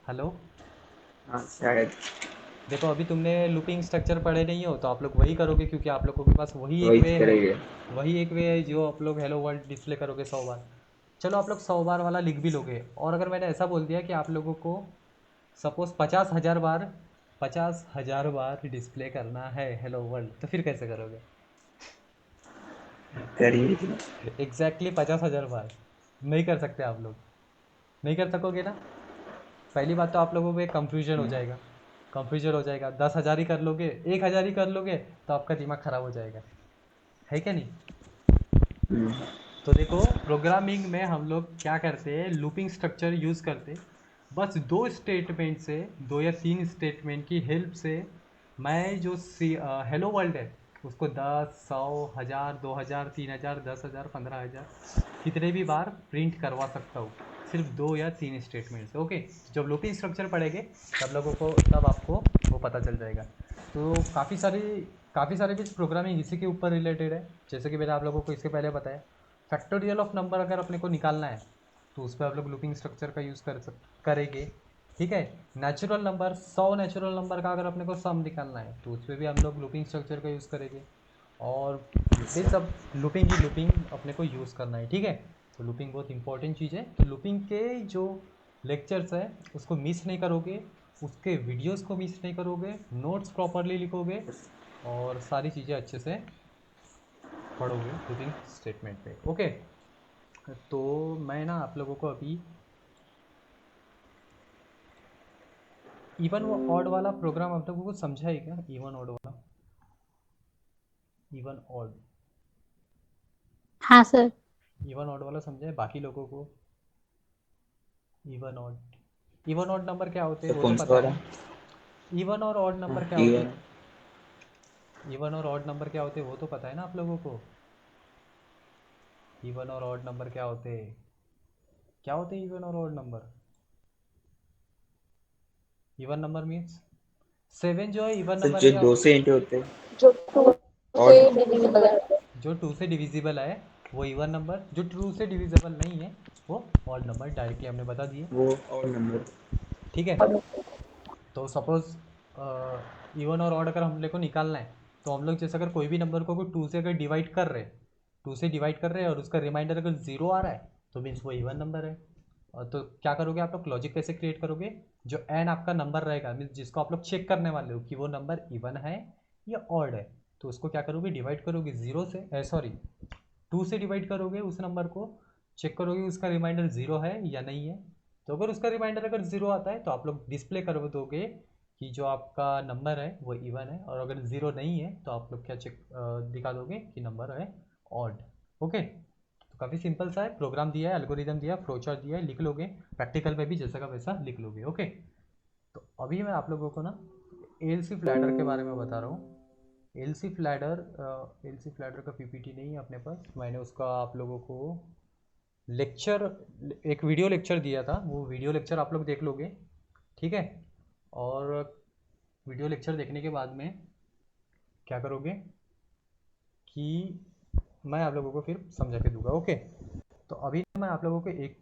हेलो, हाँ शायद देखो अभी तुमने लूपिंग स्ट्रक्चर पढ़े नहीं हो, तो आप लोग वही करोगे, क्योंकि आप लोगों के पास वही एक वही वे है, करेंगे। वही एक वे है जो आप लोग हेलो वर्ल्ड डिस्प्ले करोगे 100 बार। चलो आप लोग 100 बार वाला लिख भी लोगे, और अगर मैंने ऐसा बोल दिया कि आप लोगों को सपोज 50,000 बार, 50,000 बार डिस्प्ले करना है हेलो वर्ल्ड, तो फिर कैसे करोगे? करिए। एग्जैक्टली 50,000 बार नहीं कर सकते आप लोग, नहीं कर सकोगे ना। पहली बात तो आप लोगों को एक कंफ्यूजन हो जाएगा, कंफ्यूजन हो जाएगा। 10,000 ही कर लोगे, 1,000 ही कर लोगे, तो आपका दिमाग खराब हो जाएगा, है क्या नहीं? हम्म, तो देखो प्रोग्रामिंग में हम लोग क्या करते हैं, लूपिंग स्ट्रक्चर यूज़ करते हैं। बस दो स्टेटमेंट से, दो या तीन स्टेटमेंट की हेल्प से मैं जो हेलो वर्ल्ड है उसको 10, 100, 1000, 2000, 3000, 10,000, 15,000 कितने भी बार प्रिंट करवा सकता हूँ, सिर्फ दो या तीन स्टेटमेंट से, ओके। जब लूपिंग स्ट्रक्चर पढ़ेंगे तब लोगों को, तब आपको वो पता चल जाएगा। तो काफ़ी सारे भी प्रोग्रामिंग इसी के ऊपर रिलेटेड है, जैसे कि मैंने आप लोगों को इसके पहले बताया। फैक्टोरियल ऑफ नंबर अगर अपने को निकालना है, तो उस पर आप लोग लूपिंग स्ट्रक्चर का यूज़ करेंगे, ठीक है। नेचुरल नंबर, 100 नेचुरल नंबर का अगर अपने को सम निकालना है, तो उस पर भी हम लोग लूपिंग स्ट्रक्चर का यूज़ करेंगे। और ये सब लूपिंग ही लूपिंग अपने को यूज़ करना है, ठीक है। तो लूपिंग बहुत इंपॉर्टेंट चीज़ है। तो लूपिंग के जो लेक्चर्स है उसको मिस नहीं करोगे, उसके वीडियोस को मिस नहीं करोगे, नोट्स प्रॉपरली लिखोगे और सारी चीज़ें अच्छे से पढ़ोगे लूपिंग स्टेटमेंट पे, ओके। तो मैं ना आप लोगों को अभी इवन ऑड वाला प्रोग्राम आप लोगों को समझा है क्या, इवन ऑड वाला, इवन ऑड, हाँ सर। इवन ऑड वाला समझा है बाकी लोगों को? Even odd, even odd number क्या होते हैं तो वो तो कौन सा पता है वाला? ना? इवन और ऑड हाँ नंबर क्या होते इवन। हैं, इवन और ऑड नंबर क्या होते हैं वो तो पता है ना आप लोगों को? इवन और ऑड नंबर क्या होते हैं, क्या होते हैं इवन और odd number? Even number means 7 जो है इवन सर नंबर है जो क्या? दो से इंटू होते हैं। जो टू और से डिविजिबल है। जो 2 से डिविजिबल है, वो इवन नंबर जो ट्रू से डिविजिबल नहीं है वो ऑड नंबर डायरेक्टली हमने बता दिए, वो और नंबर। ठीक है। तो सपोज इवन और ऑड अगर हम लोग को निकालना है तो हम लोग जैसे अगर कोई भी नंबर को टू से अगर डिवाइड कर रहे हैं, टू से डिवाइड कर रहे हैं और उसका रिमाइंडर अगर जीरो आ रहा है तो मीन्स वो इवन नंबर है। तो क्या करोगे आप लोग, लॉजिक कैसे क्रिएट करोगे, जो एन आपका नंबर रहेगा मीन्स जिसको आप लोग चेक करने वाले हो कि वो नंबर इवन है या ऑड है, तो उसको क्या करोगे, डिवाइड करोगे जीरो से, सॉरी टू से डिवाइड करोगे उस नंबर को, चेक करोगे उसका रिमाइंडर ज़ीरो है या नहीं है। तो अगर उसका रिमाइंडर अगर ज़ीरो आता है तो आप लोग डिस्प्ले कर दोगे कि जो आपका नंबर है वो इवन है, और अगर ज़ीरो नहीं है तो आप लोग क्या चेक दिखा दोगे कि नंबर है ऑड। ओके, तो काफ़ी सिंपल सा है, प्रोग्राम दिया है, एल्गोरिदम दिया है, फ्लोचार्ट दिया है, लिख लोगे, प्रैक्टिकल में भी जैसा का वैसा लिख लोगे। ओके, तो अभी मैं आप लोगों को ना एलसी फ्लैडर के बारे में बता रहा हूँ। एलसी फ्लैडर का पीपीटी नहीं है अपने पास, मैंने उसका आप लोगों को लेक्चर, एक वीडियो लेक्चर दिया था, वो वीडियो लेक्चर आप लोग देख लोगे, ठीक है। और वीडियो लेक्चर देखने के बाद में क्या करोगे कि मैं आप लोगों को फिर समझा के दूंगा। ओके, तो अभी मैं आप लोगों को एक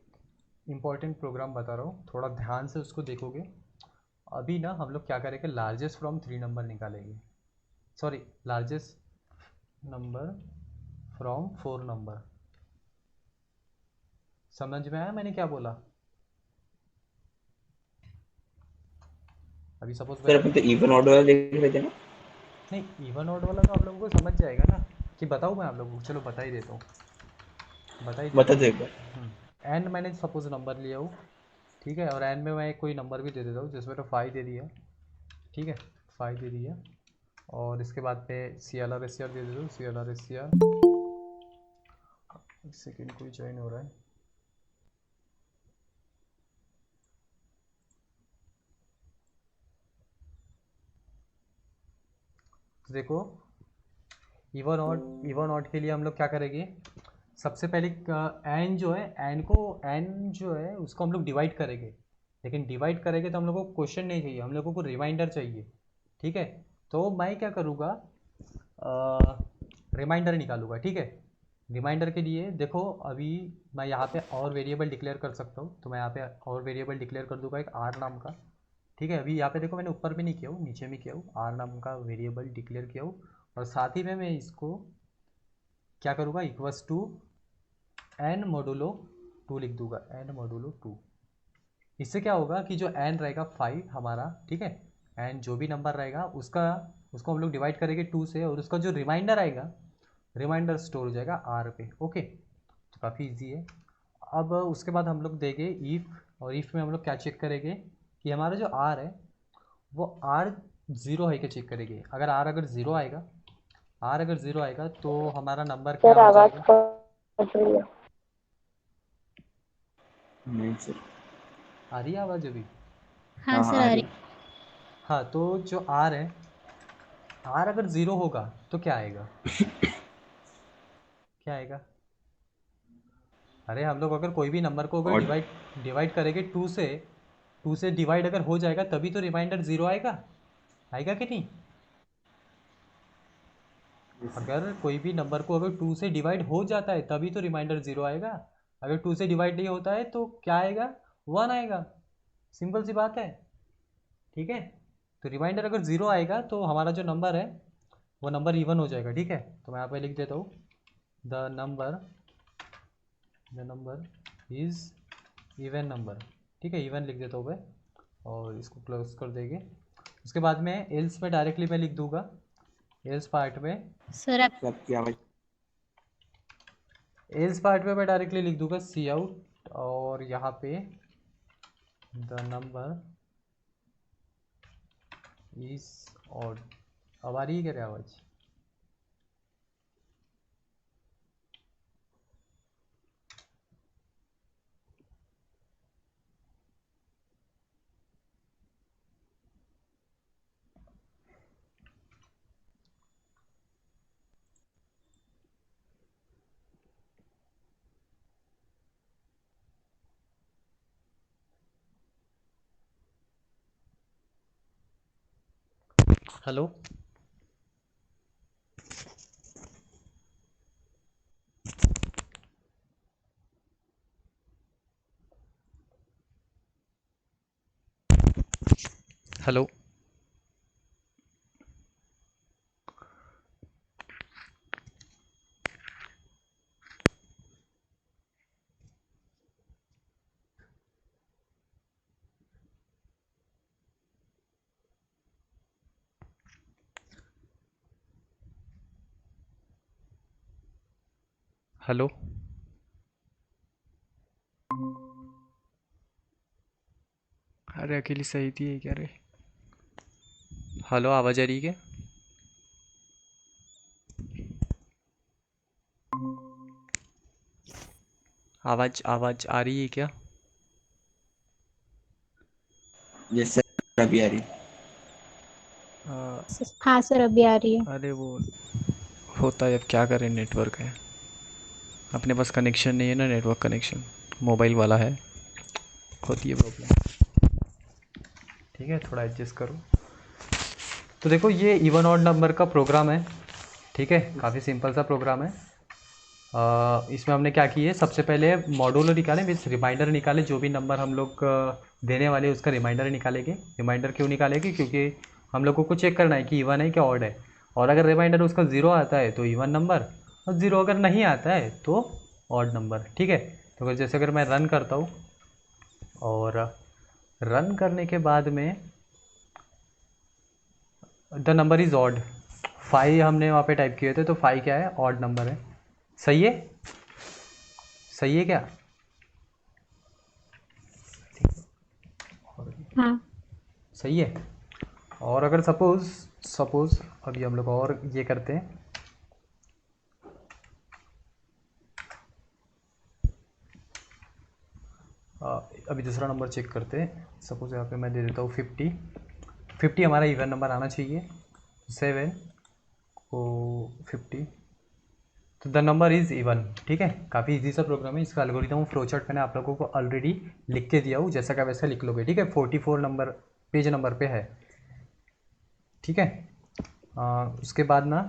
इम्पॉर्टेंट प्रोग्राम बता रहा हूँ, थोड़ा ध्यान से उसको देखोगे। अभी ना हम लोग क्या करेंगे, लार्जेस्ट फ्रॉम थ्री नंबर निकालेंगे, sorry largest number from four number. समझ में आया मैंने क्या बोला? अभी सपोज सर मैं, अपन तो इवन ऑर्डर वाला देख रहे थे ना। नहीं इवन ऑड वाला तो आप लोगों को समझ जाएगा ना, कि बताऊँ मैं आप लोगों को, चलो बता ही देता हूँ, बता ही देता बता हूँ। दो एक बार। एन मैंने सपोज नंबर लिया हूँ, ठीक है, और एन में मैं कोई नंबर भी दे देता हूँ, जिसमें तो फाइव दे दिया, ठीक है, फाइव दे दिया। और इसके बाद पे C L R S C R दे देता हूँ, C L R S C R, एक सेकेंड कोई ज्वाइन हो रहा है। तो देखो इवन ऑड के लिए हम लोग क्या करेंगे, सबसे पहले एन जो है, एन जो है उसको हम लोग डिवाइड करेंगे, लेकिन डिवाइड करेंगे तो हम लोग को क्वेश्चन नहीं चाहिए, हम लोगों को रिमाइंडर चाहिए, ठीक है। तो मैं क्या करूँगा, रिमाइंडर निकालूंगा, ठीक है। रिमाइंडर के लिए देखो अभी मैं यहाँ पे और वेरिएबल डिक्लेयर कर सकता हूँ, तो मैं यहाँ पे और वेरिएबल डिक्लेयर कर दूंगा एक आर नाम का, ठीक है। अभी यहाँ पे देखो मैंने ऊपर में नहीं किया हूँ, नीचे में किया हूँ, आर नाम का वेरिएबल डिक्लेयर किया हूँ, और साथ ही में मैं इसको क्या करूँगा, equals to n modulo two लिख दूंगा, एन मोडुलो टू। इससे क्या होगा कि जो एन रहेगा फाइव हमारा, ठीक है, एन जो भी नंबर रहेगा उसका, उसको हम लोग डिवाइड करेंगे टू से, और उसका जो रिमाइंडर आएगा, रिमाइंडर स्टोर हो जाएगा आर पे। ओके, तो काफ़ी इजी है। अब उसके बाद हम लोग देंगे ईफ, और ईफ में हम लोग क्या चेक करेंगे कि हमारा जो आर है वो आर ज़ीरो है क्या चेक करेंगे। अगर आर अगर ज़ीरो आएगा, आर अगर ज़ीरो आएगा तो हमारा नंबर क्या सर हो आवाज जाएगा। कट रही है। नहीं सर। आ रही है आवाज़ अभी? हाँ हाँ हाँ सर आ आ रही। रही। हाँ, तो जो आर है, आर अगर ज़ीरो होगा तो क्या आएगा, क्या आएगा? अरे हम लोग अगर कोई भी नंबर को अगर और डिवाइड डिवाइड करेंगे टू से डिवाइड अगर हो जाएगा तभी तो रिमाइंडर ज़ीरो आएगा, आएगा कि नहीं? अगर कोई भी नंबर को अगर टू से डिवाइड हो जाता है तभी तो रिमाइंडर ज़ीरो आएगा, अगर टू से डिवाइड नहीं होता है तो क्या आएगा, वन आएगा, सिंपल सी बात है, ठीक है। तो रिमाइंडर अगर ज़ीरो आएगा तो हमारा जो नंबर है वो नंबर इवन हो जाएगा, ठीक है। तो मैं यहाँ पे लिख देता हूँ the number is even number, ठीक है, इवन लिख देता हूँ मैं, और इसको क्लोज कर देंगे। उसके बाद में एल्स में डायरेक्टली मैं लिख दूंगा, एल्स पार्ट में, सर आप आपकी आवाज। एल्स पार्ट में मैं डायरेक्टली लिख दूंगा सी आउट, और यहाँ पे द नंबर इज ऑड। अब आ रही है क्या रे आवाज़? Hello, hello. हेलो। अरे अकेली सही थी क्या रे? हेलो, आवाज़ आ रही है क्या? आवाज़ आवाज़ आ रही है क्या? यस सर, अभी आ रही। अ, हाँ सर, अभी आ रही है। अरे वो होता है, अब क्या करें, नेटवर्क है अपने पास, कनेक्शन नहीं है ना, नेटवर्क कनेक्शन मोबाइल वाला है, होती है प्रॉब्लम। ठीक है, थोड़ा एडजस्ट करो। तो देखो, ये इवन ऑड नंबर का प्रोग्राम है। ठीक है, काफ़ी सिंपल सा प्रोग्राम है। इसमें हमने क्या किए, सबसे पहले मॉड्यूलो निकाले, मीन्स रिमाइंडर निकाले, जो भी नंबर हम लोग देने वाले उसका रिमाइंडर निकालेंगे। रिमाइंडर क्यों निकालेंगे? क्योंकि हम लोगों को चेक करना है कि इवन है क्या ऑड है। और अगर रिमाइंडर उसका ज़ीरो आता है तो इवन नंबर, और ज़ीरो अगर नहीं आता है तो ऑड नंबर। ठीक है, तो जैसे अगर मैं रन करता हूँ, और रन करने के बाद में द नंबर इज़ ऑड, 5 हमने वहाँ पे टाइप किए थे, तो 5 क्या है, ऑड नंबर है। सही है? सही है क्या? हाँ सही है। और अगर सपोज़ सपोज़ अभी हम लोग और ये करते हैं, अभी दूसरा नंबर चेक करते हैं। सपोज़ यहाँ पे मैं दे देता हूँ 50। 50 हमारा इवन नंबर आना चाहिए। 7 को 50, तो द नंबर इज़ इवन। ठीक है, काफ़ी इजी सा प्रोग्राम है। इसका एल्गोरिथम फ्लो चार्ट मैंने आप लोगों को ऑलरेडी लिख के दिया हूँ, जैसा का वैसा लिख लोगे। ठीक है, 44 नंबर पेज नंबर पे है। ठीक है, उसके बाद ना,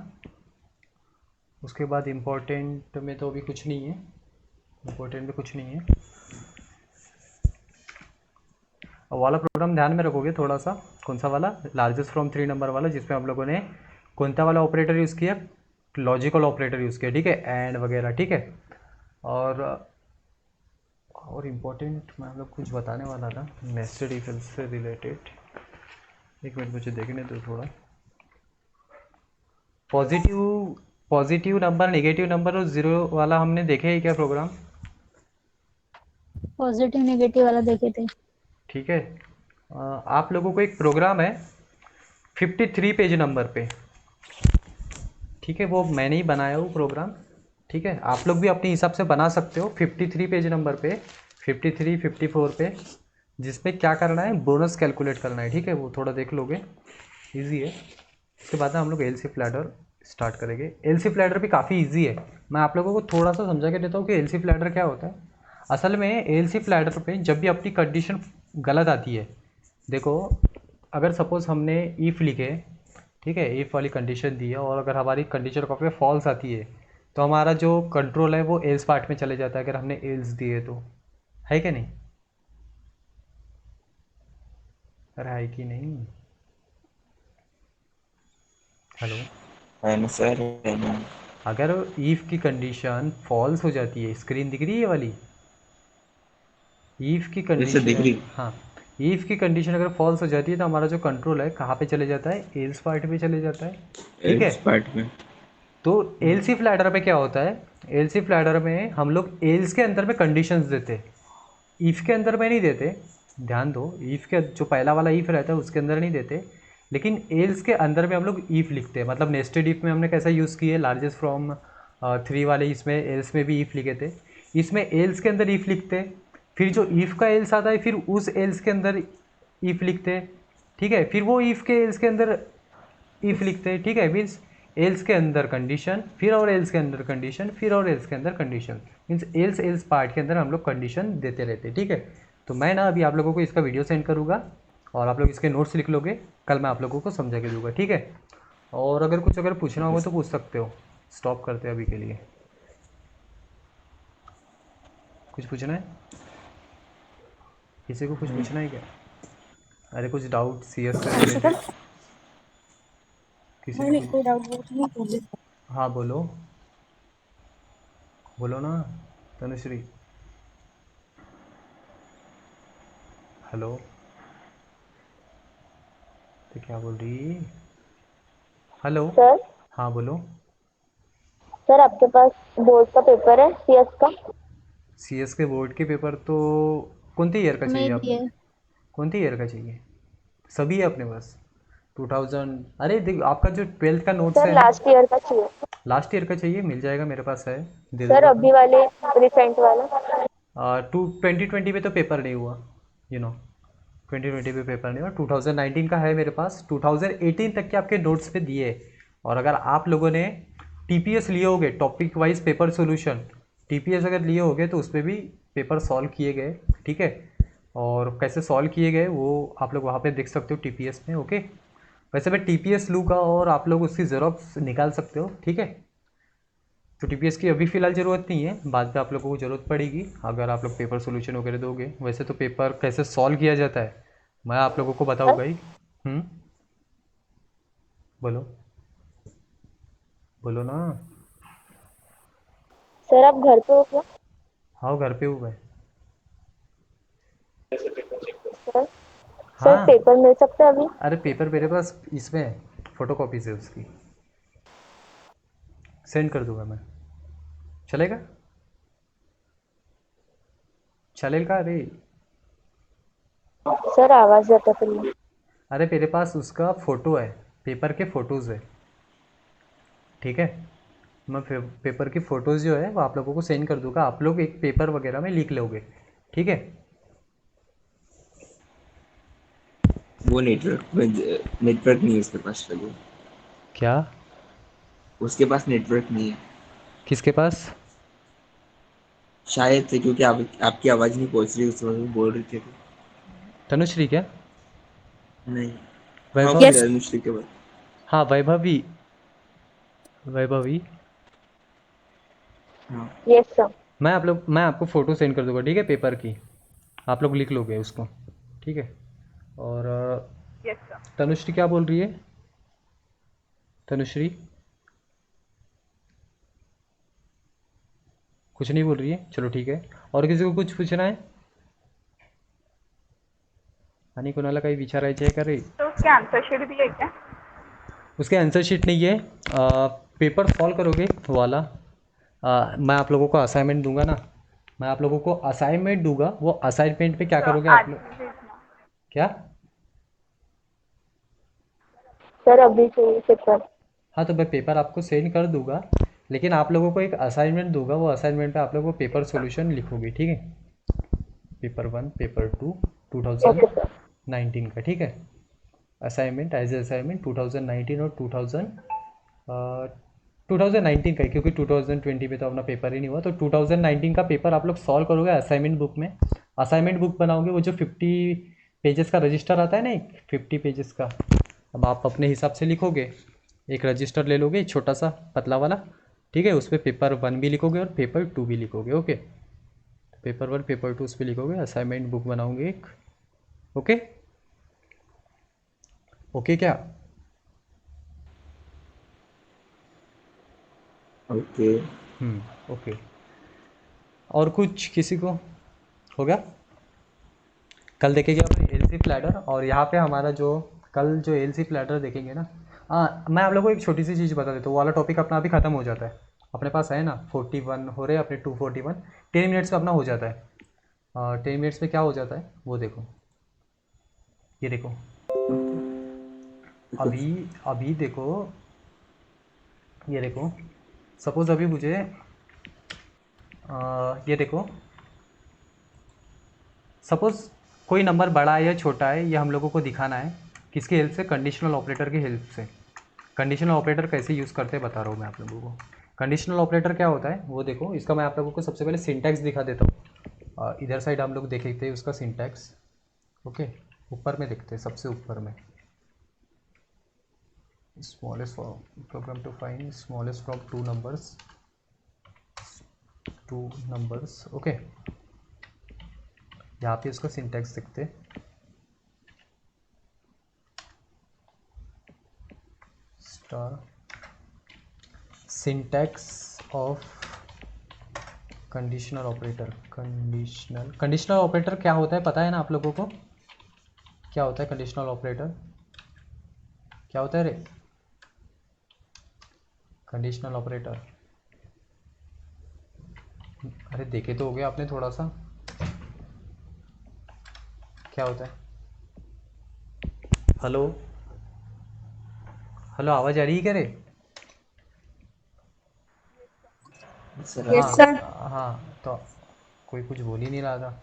उसके बाद इम्पोर्टेंट में तो अभी कुछ नहीं है, इम्पोर्टेंट में कुछ नहीं है। अब वाला प्रोग्राम ध्यान में रखोगे थोड़ा सा। कौन सा वाला? लार्जेस्ट फ्रॉम 3 नंबर वाला, जिसमें हम लोगों ने कौन सा वाला ऑपरेटर यूज़ किया? लॉजिकल ऑपरेटर यूज़ किया। ठीक है, एंड वगैरह। ठीक है, और इम्पोर्टेंट मैं हम लोग कुछ बताने वाला था नेस्टेड इफ एल्स से रिलेटेड। एक मिनट मुझे देखने दो थोड़ा। Positive positive number, negative number और ज़ीरो वाला हमने देखे है क्या प्रोग्राम? पॉजिटिव नेगेटिव वाला देखे थे। ठीक है, आप लोगों को एक प्रोग्राम है 53 पेज नंबर पे। ठीक है, वो मैंने ही बनाया वो प्रोग्राम। ठीक है, आप लोग भी अपने हिसाब से बना सकते हो 53 पेज नंबर पे, 53 54 पे, जिसमें क्या करना है, बोनस कैलकुलेट करना है। ठीक है, वो थोड़ा देख लोगे, इजी है। उसके बाद में हम लोग एल सी फ्लैडर स्टार्ट करेंगे। एल सी फ्लैडर भी काफ़ी इजी है। मैं आप लोगों को थोड़ा सा समझा के देता हूँ कि एल सी फ्लैडर क्या होता है। असल में एल सी फ्लैडर पे जब भी अपनी कंडीशन गलत आती है, देखो, अगर सपोज़ हमने इफ़ लिखे, ठीक है, इफ़ वाली कंडीशन दी है, और अगर हमारी कंडीशन कॉपी में फॉल्स आती है, तो हमारा जो कंट्रोल है वो एल्स पार्ट में चले जाता है, अगर हमने एल्स दिए तो। है कि नहीं? अरे है कि नहीं? हेलो। है ना सर, है ना। अगर ईफ की कंडीशन फॉल्स हो जाती है, स्क्रीन दिख रही है ये वाली, ईफ की जैसे दिख कंडीशन, रही। हाँ, ईफ की कंडीशन अगर फॉल्स हो जाती है, तो हमारा जो कंट्रोल है कहाँ पे चले जाता है, एल्स पार्ट में चले जाता है। ठीक है, एल्स पार्ट में। तो एल सी फ्लैडर में क्या होता है, एल सी फ्लैडर में हम लोग एल्स के अंदर में कंडीशंस देते हैं, ईफ के अंदर में नहीं देते। ध्यान दो, ईफ के जो पहला वाला ईफ रहता है उसके अंदर नहीं देते, लेकिन एल्स के अंदर में हम लोग ईफ लिखते हैं। मतलब नेस्टेड ईफ में हमने कैसा यूज़ किया, लार्जेस्ट फ्रॉम 3 वाले, इसमें एल्स में भी ईफ लिखे थे। इसमें एल्स के अंदर ईफ लिखते हैं, फिर जो ईफ का एल्स आता है फिर उस एल्स के अंदर ईफ लिखते हैं। ठीक है, फिर वो ईफ के एल्स के अंदर इफ लिखते हैं। ठीक है, मीन्स एल्स के अंदर कंडीशन, फिर और एल्स के अंदर कंडीशन, फिर और एल्स के अंदर condition, means else else part के अंदर हम लोग कंडीशन देते रहते हैं। ठीक है, तो मैं ना अभी आप लोगों को इसका वीडियो सेंड करूँगा, और आप लोग इसके नोट्स लिख लोगे, कल मैं आप लोगों को समझा के दूंगा। ठीक है, और अगर कुछ अगर पूछना होगा तो पूछ सकते हो। स्टॉप करते हैं अभी के लिए। कुछ पूछना है? किसी को कुछ पूछना है क्या? अरे कुछ डाउट सीएस से रिलेटेड किसी नहीं को? नहीं, कोई डाउट वोट नहीं बोले। हाँ बोलो, बोलो ना तनुश्री। हेलो, तो क्या बोल रही? हेलो। सर हाँ बोलो। सर आपके पास बोर्ड का पेपर है सीएस का? सीएस के बोर्ड के पेपर तो कोणते ईयर का चाहिए हमें भी आपको? है। कोणते ईयर का चाहिए? सभी है अपने पास 2000। अरे देख, आपका जो 12th का नोट्स सर है ना, लास्ट ईयर का चाहिए। लास्ट ईयर का चाहिए, मिल जाएगा, मेरे पास है, दे सर दूंगा अभी वाले रिसेंट वाला। टू 2020 में तो पेपर नहीं हुआ, 2020 में पेपर नहीं हुआ। 2019 का है मेरे पास, 2018 तक के आपके नोट्स पे दिए। और अगर आप लोगों ने टीपीएस लिए होगे, topic wise paper solution, TPS अगर लिए होगे तो उस पर भी पेपर सॉल्व किए गए, ठीक है। और कैसे सॉल्व किए गए वो आप लोग वहाँ पे देख सकते हो टीपीएस में, ओके। वैसे मैं टीपीएस लूँगा और आप लोग उसकी ज़ेरॉक्स निकाल सकते हो, ठीक है। तो टीपीएस की अभी फ़िलहाल ज़रूरत नहीं है, बाद में आप लोगों को ज़रूरत पड़ेगी अगर आप लोग पेपर सोल्यूशन वगैरह दोगे। वैसे तो पेपर कैसे सॉल्व किया जाता है मैं आप लोगों को बताऊँगा ही। हम्म, बोलो, बोलो ना। सर आप घर पे हो क्या? हाँ घर पे हूँ मैं। सर सर हाँ, पेपर मिल सकता है अभी? अरे पेपर मेरे पास इसमें है, फ़ोटो कॉपीज़ है उसकी, सेंड कर दूंगा मैं। चलेगा? चलेगा? अरे, सर आवाज जाता फिर। अरे मेरे पास उसका फ़ोटो है, पेपर के फ़ोटोज़ है, ठीक है। मैं पेपर की फ़ोटोज़ जो है वो आप लोगों को सेंड कर दूंगा, आप लोग एक पेपर वगैरह में लिख लोगे, ठीक है। वो नेटवर्क नहीं है उसके पास लगे। क्या? उसके पास नेटवर्क नहीं है किसके पास? शायद से, क्योंकि आपकी आवाज नहीं पहुंच रही उस वक्त बोल रहे थे तो। तनुश्री क्या? नहीं। हाँ वैभव? यस। फिर अनुश्री के बाद। हाँ वैभवी, वैभवी। हाँ। Yes sir. मैं आपको फ़ोटो सेंड कर दूंगा, ठीक है, पेपर की। आप लोग लिख लोगे उसको, ठीक है। और तनुश्री क्या बोल रही है? तनुश्री कुछ नहीं बोल रही है, चलो ठीक है। और किसी को कुछ पूछना है? आणि कोणाला काही विचारायचे आहे का रे? तो उसके आंसर शीट भी है क्या? उसके आंसर शीट नहीं है, पेपर सॉल्व करोगे वो वाला। मैं आप लोगों को असाइनमेंट दूंगा ना, मैं आप लोगों को असाइनमेंट दूंगा, वो असाइनमेंट पे क्या तो करोगे आज आप लोग? ही भेजना। क्या? सर अभी चाहिए पेपर। हाँ तो मैं पेपर आपको सेंड कर दूंगा, लेकिन आप लोगों को एक असाइनमेंट दूंगा, वो असाइनमेंट पे आप लोगों को पेपर सॉल्यूशन लिखोगे, ठीक है। Paper 1, paper 2, okay sir. 2019 का, ठीक है। असाइनमेंट एज ए असाइनमेंट 2019 और 2019 का है, क्योंकि 2020 में तो अपना पेपर ही नहीं हुआ, तो 2019 का पेपर आप लोग सॉल्व करोगे असाइनमेंट बुक में। असाइनमेंट बुक बनाओगे, वो जो 50 पेजेस का रजिस्टर आता है ना, एक 50 पेजेस का, अब आप अपने हिसाब से लिखोगे। एक रजिस्टर ले लोगे छोटा सा पतला वाला, ठीक है, उस पर पेपर 1 भी लिखोगे और पेपर 2 भी लिखोगे, ओके। पेपर 1 पेपर 2 उस पर लिखोगे, असाइनमेंट बुक बनाओगे एक, ओके। ओके क्या? ओके। ओके। और कुछ किसी को हो गया? कल देखेंगे अपन एलसी प्लैटर, और यहाँ पे हमारा जो कल जो एलसी प्लैटर देखेंगे ना, हाँ मैं आप लोगों को एक छोटी सी चीज़ बता देता हूँ, वो वाला टॉपिक अपना अभी ख़त्म हो जाता है। अपने पास है ना 41 हो रहे हैं अपने, 241, 10 मिनट्स में अपना हो जाता है। 10 मिनट्स में क्या हो जाता है वो देखो, ये देखो, अभी अभी देखो, ये देखो, सपोज़ अभी मुझे ये देखो, सपोज़ कोई नंबर बड़ा है या छोटा है, ये हम लोगों को दिखाना है, किसकी हेल्प से? कंडीशनल ऑपरेटर की हेल्प से। कंडीशनल ऑपरेटर कैसे यूज़ करते हैं बता रहा हूँ मैं आप लोगों को। कंडीशनल ऑपरेटर क्या होता है वो देखो, इसका मैं आप लोगों को सबसे पहले सिंटैक्स दिखा देता हूँ। इधर साइड हम लोग देखते हैं उसका सिंटैक्स, ओके। ऊपर में देखते हैं, सबसे ऊपर में, smallest program to find smallest from two numbers, okay. यहाँ पे उसका सिंटैक्स देखते हैं, star syntax of conditional operator. Conditional operator क्या होता है पता है ना आप लोगों को? क्या होता है कंडीशनल ऑपरेटर? क्या होता है रे कंडीशनल ऑपरेटर? अरे देखे तो हो गया आपने थोड़ा सा, क्या होता है? हेलो हेलो, आवाज आ रही है क्या रे? सर Yes, हाँ sir. हाँ, तो कोई कुछ बोल ही नहीं रहा था।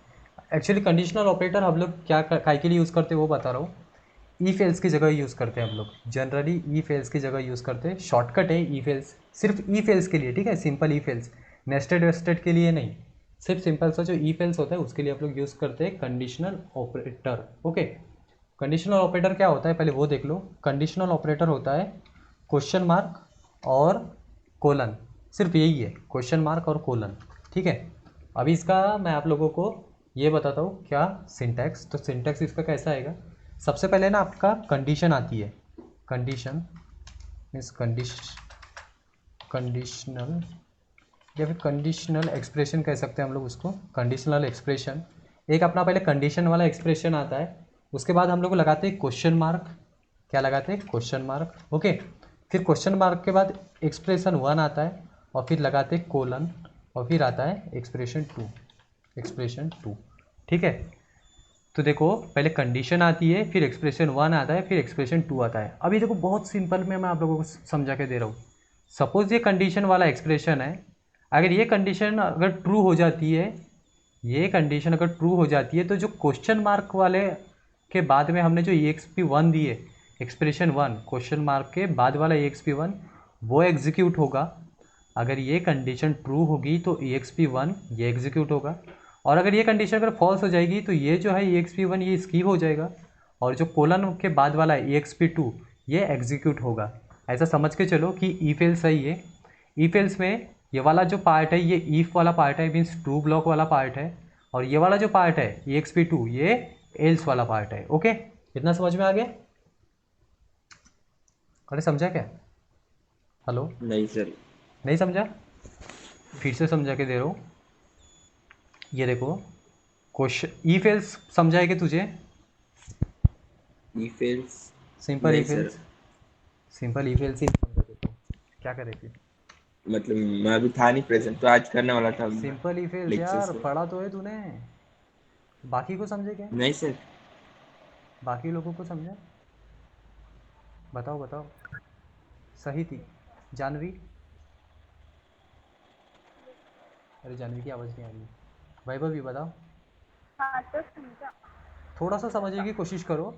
एक्चुअली कंडीशनल ऑपरेटर हम लोग क्या काय के लिए यूज़ करते हैं वो बता रहा हूँ। ई फेल्स की जगह यूज़ करते हैं हम लोग, जनरली ई फेल्स की जगह यूज़ करते हैं। शॉर्टकट है ई फेल्स, सिर्फ ई फेल्स के लिए, ठीक है? सिंपल ई फेल्स, नेस्टेड वेस्टेड के लिए नहीं, सिर्फ सिंपल सा जो ई फेल्स होता है उसके लिए आप लोग यूज़ करते हैं conditional operator. Okay, conditional operator क्या होता है पहले वो देख लो। कंडीशनल ऑपरेटर होता है क्वेश्चन मार्क और कोलन, सिर्फ यही है, क्वेश्चन मार्क और कोलन, ठीक है? अभी इसका मैं आप लोगों को ये बताता हूँ क्या सिंटैक्स। तो सिंटैक्स इसका कैसा आएगा? सबसे पहले ना आपका कंडीशन आती है, कंडीशन मीन्स कंडीशनल या फिर कंडीशनल एक्सप्रेशन कह सकते हैं हम लोग उसको। कंडीशनल एक्सप्रेशन, एक अपना पहले कंडीशन वाला एक्सप्रेशन आता है, उसके बाद हम लोग लगाते हैं क्वेश्चन मार्क। क्या लगाते हैं? Question mark. ओके, फिर क्वेश्चन मार्क के बाद एक्सप्रेशन 1 आता है और फिर लगाते हैं कोलन और फिर आता है एक्सप्रेशन 2, एक्सप्रेशन 2, ठीक है? तो देखो पहले कंडीशन आती है, फिर एक्सप्रेशन 1 आता है, फिर एक्सप्रेशन 2 आता है। अभी देखो बहुत सिंपल में मैं आप लोगों को समझा के दे रहा हूँ। सपोज ये कंडीशन वाला एक्सप्रेशन है, अगर ये कंडीशन अगर ट्रू हो जाती है, ये कंडीशन अगर ट्रू हो जाती है तो जो क्वेश्चन मार्क वाले के बाद में हमने जो EXP1 दिए, एक्सप्रेशन 1 क्वेश्चन मार्क के बाद वाला EXP1 वो एग्जीक्यूट होगा। अगर ये कंडीशन ट्रू होगी तो EXP1 ये एग्जीक्यूट होगा, और अगर ये कंडीशन अगर फॉल्स हो जाएगी तो ये जो है EXP1 ये स्किप हो जाएगा, और जो कोलन के बाद वाला EXP2 ये एग्जीक्यूट होगा। ऐसा समझ के चलो कि ई फेल्स है ये। ई फेल्स में ये वाला जो पार्ट है ये ईफ वाला पार्ट है, मीन्स ट्रू ब्लॉक वाला पार्ट है, और ये वाला जो पार्ट है EXP2 ये एल्स वाला पार्ट है। ओके, इतना समझ में आ गया? अरे समझा क्या? हेलो, नहीं सर। नहीं समझा? फिर से समझा के दे रहा हूँ। ये देखो क्वेश्चन ई फेल्स समझा है कि तुझे? ई फेल्स सिंपल ई नहीं सर। फेल्स, सिंपल ई फेल्स ही समझा देता हूँ, क्या करे फिर? मतलब मैं अभी था नहीं प्रेजेंट, तो आज करने वाला था सिंपल ई फेल्स लेक्चर यार, से। पढ़ा तो है तूने, बाकी को समझे क्या? नहीं सर। बाकी लोगों को समझा? बताओ बताओ। सही थी जानवी? अरे जानवी की आवाज़ नहीं आ रही है। वैभव भी बताओ, हाँ तो समझा। थोड़ा सा समझने की कोशिश करो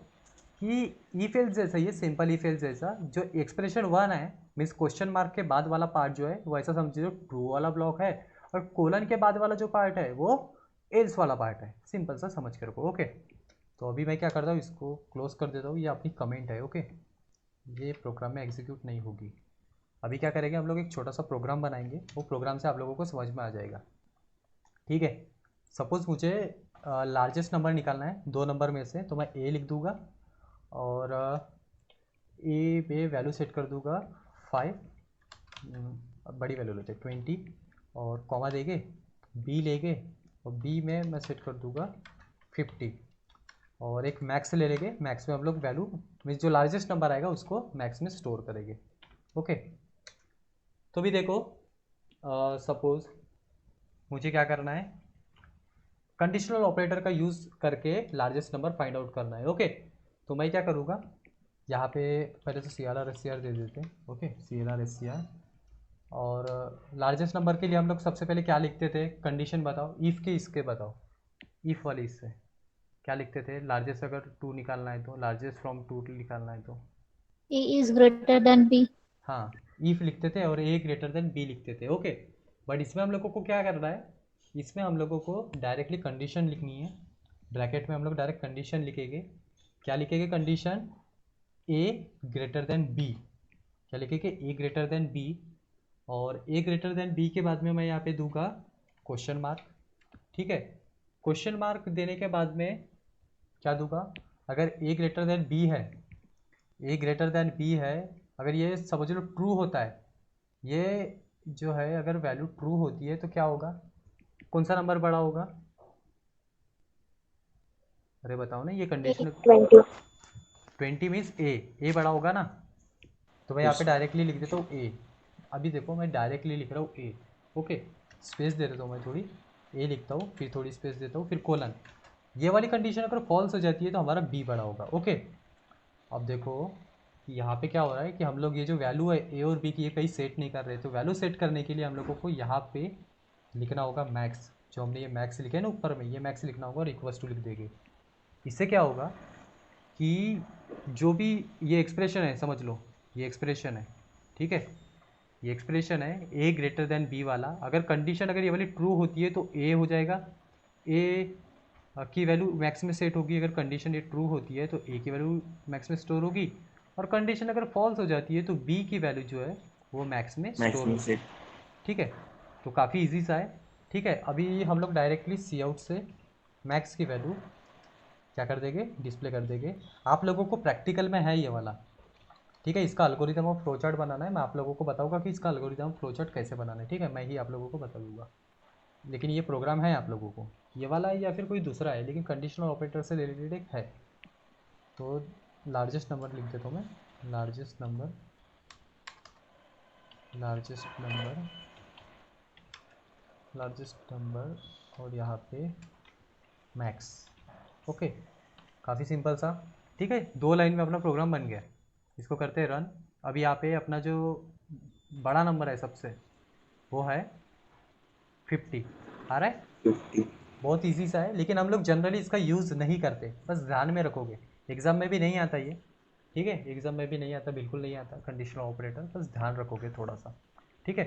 कि ई फेल्स जैसा, ये सिंपल ई फेल्स जैसा जो एक्सप्रेशन 1 है, मीन्स क्वेश्चन मार्क के बाद वाला पार्ट जो है वो ऐसा समझिए ट्रू वाला ब्लॉक है, और कोलन के बाद वाला जो पार्ट है वो एल्स वाला पार्ट है। सिंपल सा समझ के रखो। ओके, तो अभी मैं क्या करता हूँ, इसको क्लोज कर देता हूँ, ये अपनी कमेंट है। ओके, ये प्रोग्राम में एग्जीक्यूट नहीं होगी। अभी क्या करेंगे हम लोग, एक छोटा सा प्रोग्राम बनाएंगे, वो प्रोग्राम से आप लोगों को समझ में आ जाएगा, ठीक है? सपोज़ मुझे लार्जेस्ट नंबर निकालना है 2 नंबर में से, तो मैं ए लिख दूंगा और ए पे वैल्यू सेट कर दूंगा 5, बड़ी वैल्यू लेते 20, और कॉमा देंगे, बी लेंगे और बी में मैं सेट कर दूंगा 50, और एक मैक्स ले लेंगे, मैक्स में हम लोग वैल्यू मीन्स जो लार्जेस्ट नंबर आएगा उसको मैक्स में स्टोर करेंगे। ओके, तो भी देखो सपोज़ मुझे क्या करना है, कंडीशनल ऑपरेटर का यूज़ करके लार्जेस्ट नंबर फाइंड आउट करना है। ओके, तो मैं क्या करूँगा, यहाँ पे पहले तो CLR SCR दे देते हैं। ओके, CLR SCR, और लार्जेस्ट नंबर के लिए हम लोग सबसे पहले क्या लिखते थे, कंडीशन बताओ, इफ़ के इसके बताओ, इफ़ वाली इससे क्या लिखते थे? लार्जेस्ट अगर 2 निकालना है तो, लार्जेस्ट फ्रॉम 2 निकालना है तो A is greater than B. हाँ इफ़ लिखते थे और ए ग्रेटर देन बी लिखते थे। ओके, बट इसमें हम लोगों को क्या करना है, इसमें हम लोगों को डायरेक्टली कंडीशन लिखनी है। ब्रैकेट में हम लोग डायरेक्ट कंडीशन लिखेंगे। क्या लिखेंगे? कंडीशन ए ग्रेटर देन बी। क्या लिखेंगे? ए ग्रेटर देन बी, और ए ग्रेटर देन बी के बाद में मैं यहाँ पे दूंगा क्वेश्चन मार्क, ठीक है? क्वेश्चन मार्क देने के बाद में क्या दूंगा, अगर ए ग्रेटर देन बी है, ए ग्रेटर देन बी है अगर ये समझ लो ट्रू होता है, ये जो है अगर वैल्यू ट्रू होती है तो क्या होगा, कौन सा नंबर बड़ा होगा? अरे बताओ ना, ये कंडीशन 20. 20 मीन्स ए बड़ा होगा ना, तो मैं यहाँ पे Yes. डायरेक्टली लिख देता हूँ ए। अभी देखो मैं डायरेक्टली लिख रहा हूँ ए, ओके, स्पेस दे देता हूँ मैं थोड़ी, ए लिखता हूँ, फिर थोड़ी स्पेस देता हूँ, फिर कोलन। ये वाली कंडीशन अगर फॉल्स हो जाती है तो हमारा बी बड़ा होगा, ओके। अब देखो कि यहाँ पे क्या हो रहा है कि हम लोग ये जो वैल्यू है ए और बी की ये कहीं सेट नहीं कर रहे, तो वैल्यू सेट करने के लिए हम लोगों को यहाँ पे लिखना होगा मैक्स। जो हमने ये मैक्स लिखे है ना ऊपर में, ये मैक्स लिखना होगा और इक्वल्स टू लिख देंगे। इससे क्या होगा कि जो भी ये एक्सप्रेशन है, समझ लो ये एक्सप्रेशन है, ठीक है, ये एक्सप्रेशन है ए ग्रेटर देन बी वाला, अगर कंडीशन अगर ये वाली ट्रू होती है तो ए हो जाएगा, ए की वैल्यू मैक्स में सेट होगी, अगर कंडीशन ये ट्रू होती है तो ए की वैल्यू मैक्स में स्टोर होगी, और कंडीशन अगर फॉल्स हो जाती है तो बी की वैल्यू जो है वो मैक्स में स्टोर Maximum होगी, set. ठीक है। तो काफ़ी इजी सा है, ठीक है। अभी हम लोग डायरेक्टली सी आउट से मैक्स की वैल्यू क्या कर देंगे, डिस्प्ले कर देंगे। आप लोगों को प्रैक्टिकल में है ये वाला, ठीक है, इसका एल्गोरिदम और फ्लो चार्ट बनाना है, मैं आप लोगों को बताऊंगा कि इसका एल्गोरिदम फ्लो चार्ट कैसे बनाना है, ठीक है, मैं ही आप लोगों को बता दूंगा। लेकिन ये प्रोग्राम है आप लोगों को, ये वाला है या फिर कोई दूसरा है, लेकिन कंडीशनल ऑपरेटर से रिलेटेड एक है। तो लार्जेस्ट नंबर लिख देता हूँ मैं, largest number, largest number, largest number, और यहाँ पे मैक्स, ओके। काफ़ी सिंपल सा, ठीक है, 2 लाइन में अपना प्रोग्राम बन गया। इसको करते हैं रन। अब यहाँ पे अपना जो बड़ा नंबर है सबसे, वो है 50, आ रहा है, 50. बहुत इजी सा है, लेकिन हम लोग जनरली इसका यूज़ नहीं करते, बस ध्यान में रखोगे, एग्ज़ाम में भी नहीं आता ये, ठीक है, एग्ज़ाम में भी नहीं आता, बिल्कुल नहीं आता कंडीशनल ऑपरेटर, बस ध्यान रखोगे थोड़ा सा, ठीक है।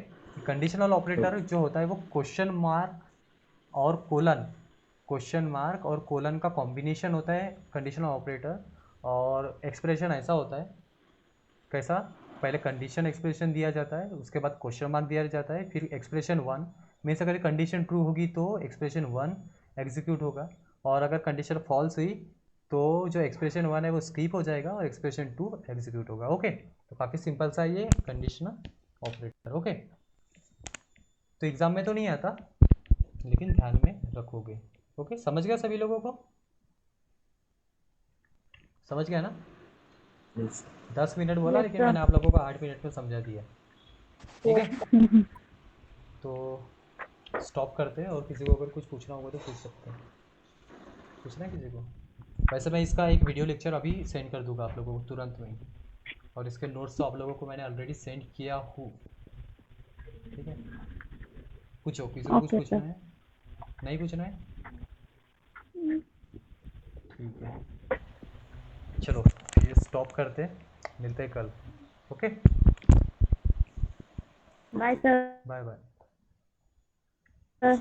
Conditional operator Okay. जो होता है वो क्वेश्चन मार्क और कोलन, क्वेश्चन मार्क और कोलन का कॉम्बिनेशन होता है कंडीशनल ऑपरेटर। और एक्सप्रेशन ऐसा होता है, कैसा, पहले कंडीशन एक्सप्रेशन दिया जाता है, उसके बाद क्वेश्चन मार्क दिया जाता है, फिर एक्सप्रेशन वन में से अगर कंडीशन ट्रू होगी तो एक्सप्रेशन वन एग्जीक्यूट होगा, और अगर कंडीशन फॉल्स हुई तो जो एक्सप्रेशन वन है वो स्किप हो जाएगा और एक्सप्रेशन टू एग्जीक्यूट होगा, ओके। तो काफ़ी सिंपल सा ये कंडीशनल ऑपरेटर, ओके। तो एग्ज़ाम में तो नहीं आता, लेकिन ध्यान में रखोगे, ओके। समझ गया सभी लोगों को, समझ गया ना? Yes. 10 मिनट बोला, Yes, लेकिन sir. मैंने आप लोगों को 8 मिनट में समझा दिया, ठीक है। तो स्टॉप करते हैं, और किसी को अगर कुछ पूछना होगा तो पूछ सकते हैं, पूछना है किसी को? वैसे मैं इसका एक वीडियो लेक्चर अभी सेंड कर दूंगा आप लोगों को तुरंत में ही, और इसके नोट्स तो आप लोगों को मैंने ऑलरेडी सेंड किया हूँ, ठीक है। पूछो, किसी को कुछ Okay, पूछना sir. है? नहीं पूछना है? ठीक है, चलो ये स्टॉप करते हैं, मिलते हैं कल, okay, Bye, sir. Bye bye. Sir.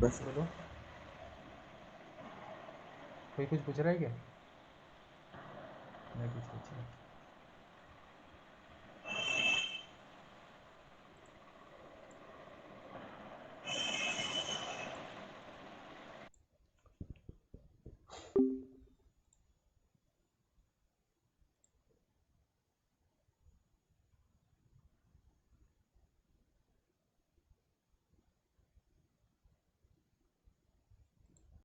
बस. बोलो, कोई कुछ पूछ रहा है क्या? नहीं कुछ पूछ रहा है।